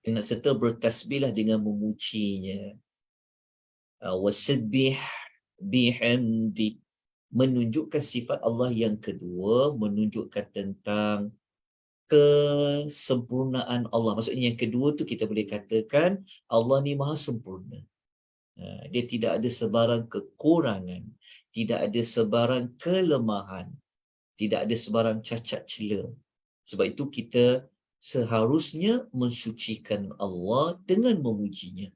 Kena serta bertasbihlah dengan memujinya. Wasabbih bihamdi, menunjukkan sifat Allah yang kedua, menunjukkan tentang kesempurnaan Allah. Maksudnya yang kedua tu kita boleh katakan Allah ni maha sempurna. Dia tidak ada sebarang kekurangan, tidak ada sebarang kelemahan, tidak ada sebarang cacat cela. Sebab itu kita seharusnya mensucikan Allah dengan memujinya.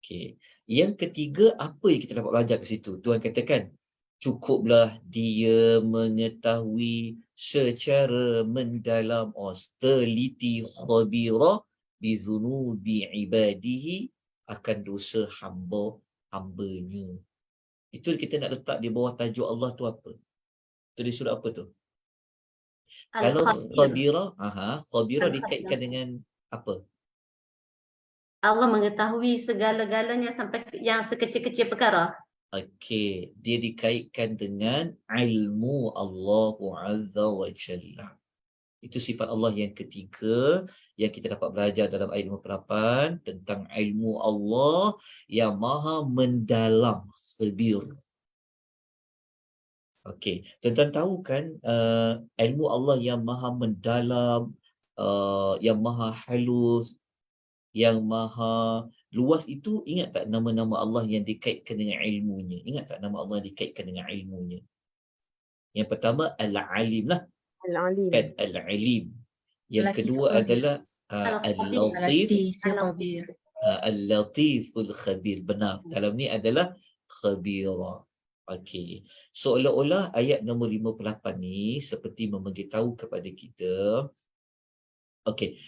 Okey. Yang ketiga, apa yang kita dapat belajar ke situ? Tuhan katakan, cukuplah dia mengetahui secara mendalam, teliti khabira bizunubi ibadihi, akan dosa hambanya. Itu kita nak letak di bawah tajuk Allah tu apa? Tu di surah apa tu? Kalau khabira, khabira dikaitkan dengan apa? Allah mengetahui segala-galanya sampai yang sekecil-kecil perkara. Okey, dia dikaitkan dengan ilmu Allah Azza wa Jalla. Itu sifat Allah yang ketiga yang kita dapat belajar dalam ayat 58 tentang ilmu Allah yang maha mendalam, khabir. Okey, tuan-tuan tahu kan ilmu Allah yang maha mendalam, yang maha halus, yang maha luas itu, ingat tak nama-nama Allah yang dikaitkan dengan ilmunya? Ingat tak nama Allah yang dikaitkan dengan ilmunya? Yang pertama Al-Alim lah. Al-Alim. Kan, Al-Alim. Yang Latif kedua Khabir. adalah Al-Latif. Khabir. Al-Latiful Khabir. Benar. Dalam ni adalah Khabira. Okey. Seolah-olah ayat nombor 58 ni seperti memberitahu kepada kita. Okey.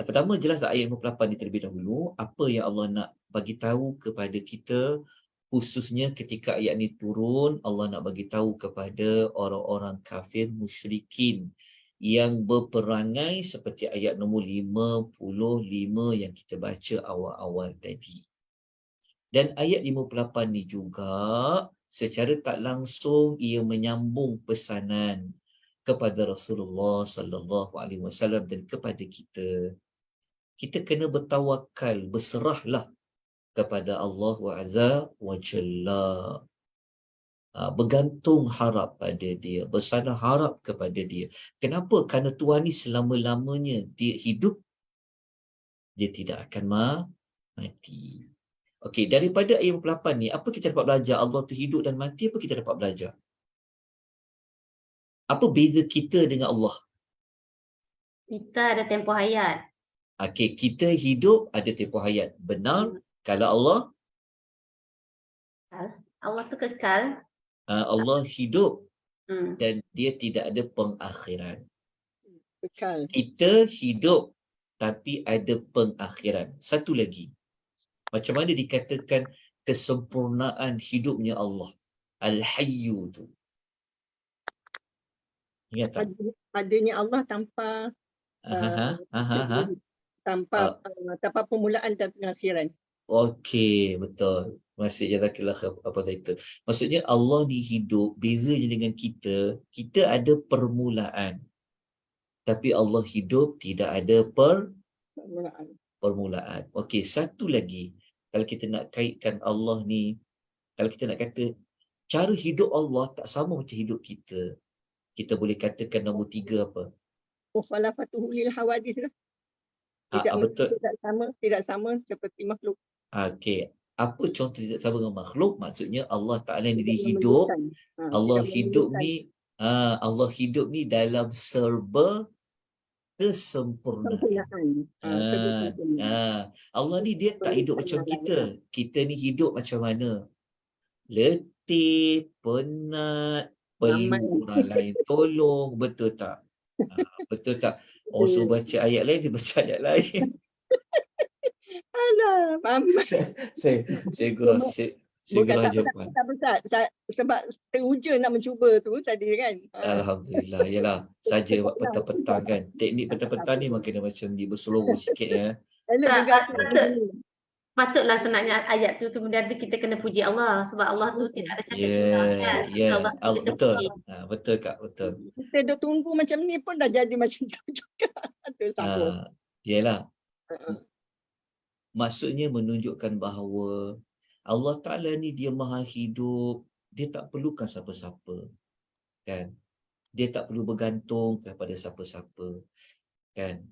Pertama jelas ayat 58 ni terlebih dahulu. Apa yang Allah nak bagi tahu kepada kita, khususnya ketika ayat ni turun, Allah nak bagi tahu kepada orang-orang kafir musyrikin yang berperangai seperti ayat nombor 55 yang kita baca awal-awal tadi. Dan ayat 58 ni juga secara tak langsung ia menyambung pesanan kepada Rasulullah sallallahu alaihi wasallam dan kepada kita. Kita kena bertawakal, berserahlah kepada Allah Azza wa Jalla. Bergantung harap pada dia, bersandar harap kepada dia. Kenapa? Kerana Tuhan ni selama-lamanya dia hidup, dia tidak akan mati. Okey, daripada ayat 48 ni, apa kita dapat belajar? Allah tu hidup dan mati, apa kita dapat belajar? Apa beza kita dengan Allah? Kita ada tempoh hayat. Okey, kita hidup ada tempoh hayat. Benar? Kalau Allah? Allah tu kekal. Allah hidup dan dia tidak ada pengakhiran. Kekal. Kita hidup tapi ada pengakhiran. Satu lagi. Macam mana dikatakan kesempurnaan hidupnya Allah? Al-Hayyu tu. Ingat tak? Adanya Allah tanpa tanpa permulaan dan pengakhiran. Okey, betul. Masih jazakillah apa itu. Maksudnya Allah ni hidup, bezanya dengan kita, kita ada permulaan. Tapi Allah hidup tidak ada permulaan. Okey, satu lagi. Kalau kita nak kaitkan Allah ni, kalau kita nak kata cara hidup Allah tak sama macam hidup kita, kita boleh katakan nombor 3 apa? mukhalafatuhu lil hawadith lah. Betul. Tidak sama seperti makhluk. Okey. Apa contoh tidak sama dengan makhluk? Maksudnya Allah Ta'ala ni hidup. Allah hidup ni Allah hidup ni dalam serba kesempurnaan. Allah ni dia tak hidup macam kita. Kita ni hidup macam mana? Letih, penat, perlu orang lain tolong. Betul tak? Betul tak? Orang suruh baca ayat lain, dia baca ayat lain. Alah, Saya gurau jawapan. Sebab teruja nak mencuba tu tadi kan. Alhamdulillah. Yalah, saja petang-petang kan. Teknik petang-petang ni makin macam dia berseluruh sikit ya. Patutlah sebenarnya ayat tu kemudian kita kena puji Allah sebab Allah tu tidak ada cacat kan. Betul. Betul Kak, betul. Kita dah tunggu macam ni pun dah jadi macam tu juga. Yalah. Maksudnya menunjukkan bahawa Allah Ta'ala ni dia maha hidup, dia tak perlukan siapa-siapa. Kan? Dia tak perlu bergantung kepada siapa-siapa. Kan?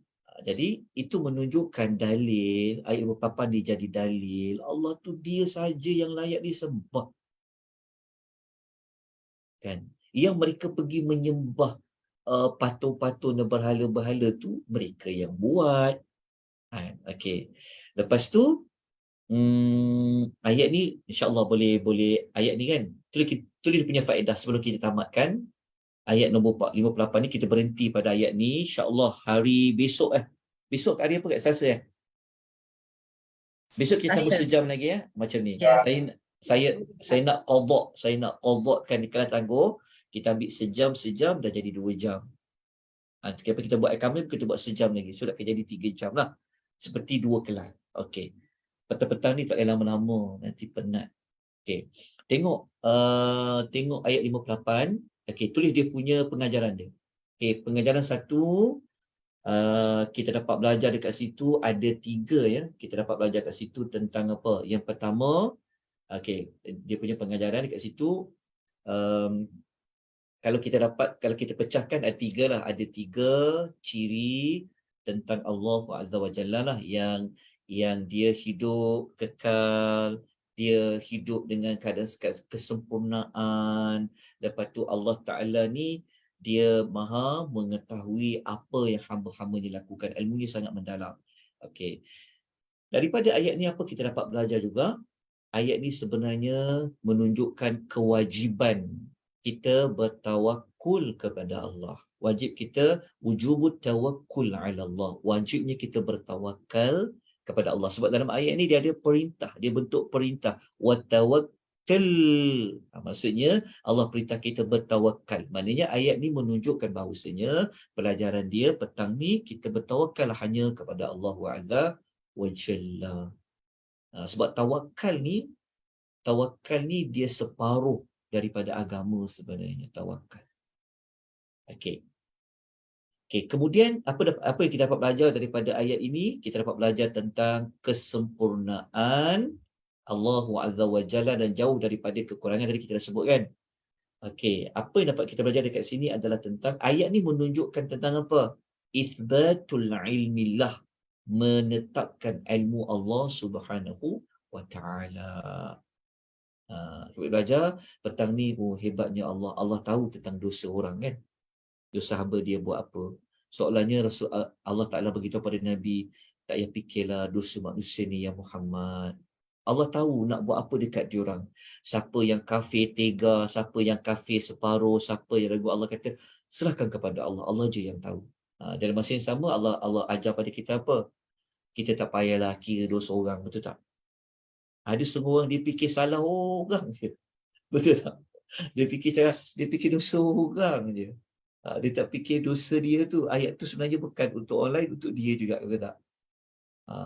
Jadi itu menunjukkan dalil, ayat 28 ni jadi dalil, Allah tu dia saja yang layak disembah. Kan? Yang mereka pergi menyembah patung-patung dan berhala-berhala tu, mereka yang buat. Okey. Lepas tu ayat ni insya-Allah boleh ayat ni kan. Tulis punya faedah sebelum kita tamatkan. Ayat nombor 58 ni kita berhenti pada ayat ni insya-Allah hari besok Besok hari apa kat Selasa Besok kita sambung sejam lagi macam ni. Saya nak qadha di kelas tangguh, kita ambil sejam dah jadi 2 jam. Kita buat kamera kita buat sejam lagi. So dah jadi 3 jam lah. Seperti 2 kelas. Okey. Petang-petang ni tak payah lama-lama, nanti penat. Okey. Tengok ayat 58. Okey, tulis dia punya pengajaran dia. Okey, pengajaran 1 kita dapat belajar dekat situ ada 3 Kita dapat belajar kat situ tentang apa? Yang pertama, okey, dia punya pengajaran dekat situ kalau kita pecahkan ada 3 lah. Ada 3 ciri tentang Allah Azza wa Jalla lah yang dia hidup kekal, dia hidup dengan keadaan kesempurnaan. Lepas tu Allah Ta'ala ni dia maha mengetahui apa yang hamba-hambanya lakukan. Ilmunya sangat mendalam. Okey. Daripada ayat ni apa kita dapat belajar juga? Ayat ni sebenarnya menunjukkan kewajiban kita bertawakul kepada Allah. Wajib kita wujubut tawakkul ala Allah. Wajibnya kita bertawakal kepada Allah. Sebab dalam ayat ni dia ada perintah, dia bentuk perintah. Wa tawakkal. Maksudnya Allah perintah kita bertawakal. Maknanya ayat ni menunjukkan bahawasanya pelajaran dia petang ni kita bertawakal hanya kepada Allah Azza wa Jalla. Sebab tawakal ni dia separuh daripada agama sebenarnya, tawakal. Okey. Kemudian apa yang kita dapat belajar daripada ayat ini? Kita dapat belajar tentang kesempurnaan Allah Azza wa Jalla dan jauh daripada kekurangan tadi kita dah sebutkan. Okey, apa yang dapat kita belajar dekat sini adalah tentang ayat ni menunjukkan tentang apa? Itsbatul ilmillah, menetapkan ilmu Allah Subhanahu wa Ta'ala. Kita belajar petang ni hebatnya Allah. Allah tahu tentang dosa orang kan. Dosa hamba dia buat apa. Soalannya Allah Ta'ala beritahu pada Nabi, tak payah fikirlah dosa manusia ni ya Muhammad. Allah tahu nak buat apa dekat diorang. Siapa yang kafir tega, siapa yang kafir separuh, siapa yang ragu, Allah kata serahkan kepada Allah. Allah je yang tahu. Dalam masa yang sama Allah ajar pada kita apa? Kita tak payahlah kira dosa orang, betul tak? Ada setengah orang dia fikir salah orang je. Betul tak? Dia fikir dosa orang je. Dia tak fikir dosa dia tu. Ayat tu sebenarnya bukan untuk orang lain, untuk dia juga, betul tak?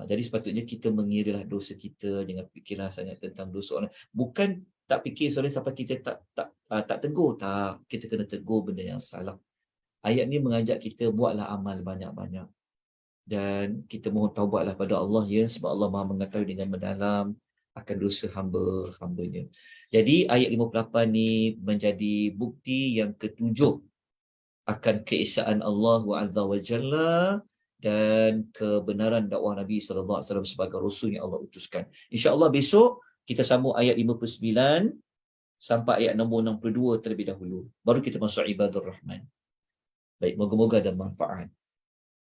Jadi sepatutnya kita mengiralah dosa kita, jangan fikirlah sangat tentang dosa orang. Bukan tak fikir soalnya sampai kita tak tegur, tak. Kita kena tegur benda yang salah. Ayat ni mengajak kita buatlah amal banyak-banyak. Dan kita mohon taubatlah pada Allah ya, sebab Allah Maha mengetahui dengan mendalam akan dosa hamba-hambanya. Jadi ayat 58 ni menjadi bukti yang ketujuh akan keesaan Allah Azza wa Jalla dan kebenaran dakwah Nabi sallallahu alaihi wasallam sebagai rasul yang Allah utuskan. Insya-Allah besok kita sambung ayat 59 sampai ayat nombor 62 terlebih dahulu. Baru kita masuk ibadur rahman. Baik, moga-moga ada manfaat.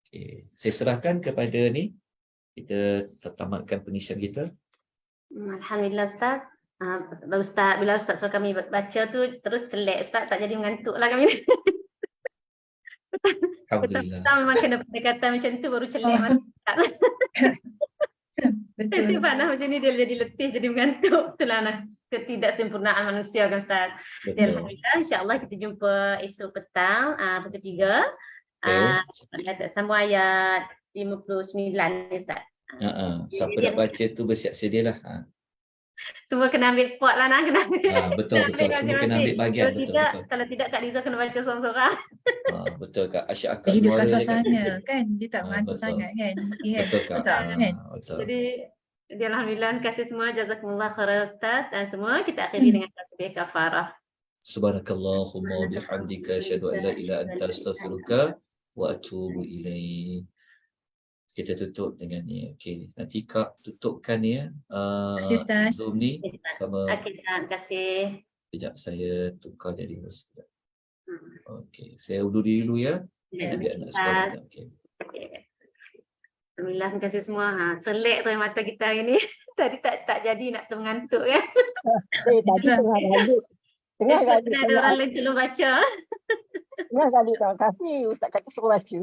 Okay. Saya serahkan kepada ni, kita tamatkan pengisian kita. Alhamdulillah Ustaz. Ustaz, bila Ustaz suruh kami baca tu terus celek Ustaz, tak jadi mengantuk lah kami. Alhamdulillah. Kita memang kena pendekatan macam tu baru celek masa Ustaz. Betul. Panah macam ni dia jadi letih, jadi mengantuk. Itulah ketidaksempurnaan manusia kan Ustaz. Betul. Alhamdulillah, insya-Allah kita jumpa esok petang pukul 3. Sambung ayat 59 ni Ustaz. Siapa nak baca tu bersiap sedialah. Semua kena ambil pot lah nak, kena ambil. Betul. Semua kena ambil bahagian. Betul. Kalau tidak Kak Liza kena baca seorang-seorang. Betul Kak. Asyik akak Hidupkan suasana kan. Dia tak mengantuk sangat kan. Betul Kak. Betul. Jadi alhamdulillah, terima kasih semua. Jazakumullah khairan Ustaz. Dan semua kita akhiri dengan tasbih kafarah. Subhanakallahumma bihamdika asyhadu an la ilaha illa anta astaghfiruka wa atubu ilaik. Kita tutup dengan ni. Okey, nanti Kak tutupkan ni ya. Terima kasih Ustaz. Zoom ni sama. Okey, terima kasih. Sekejap saya tukar jadi host. Okey, saya undur diri dulu ya. Nanti biar nak sekolah. Okey. Alhamdulillah, terima kasih semua. Celek tu mata kita hari ni. Tadi tak jadi nak mengantuk ya. Tadi tengah gaduh. Tengah gaduh. Ada orang lain tolong baca. Tengah gaduh, terima kasih Ustaz kata suruh baca.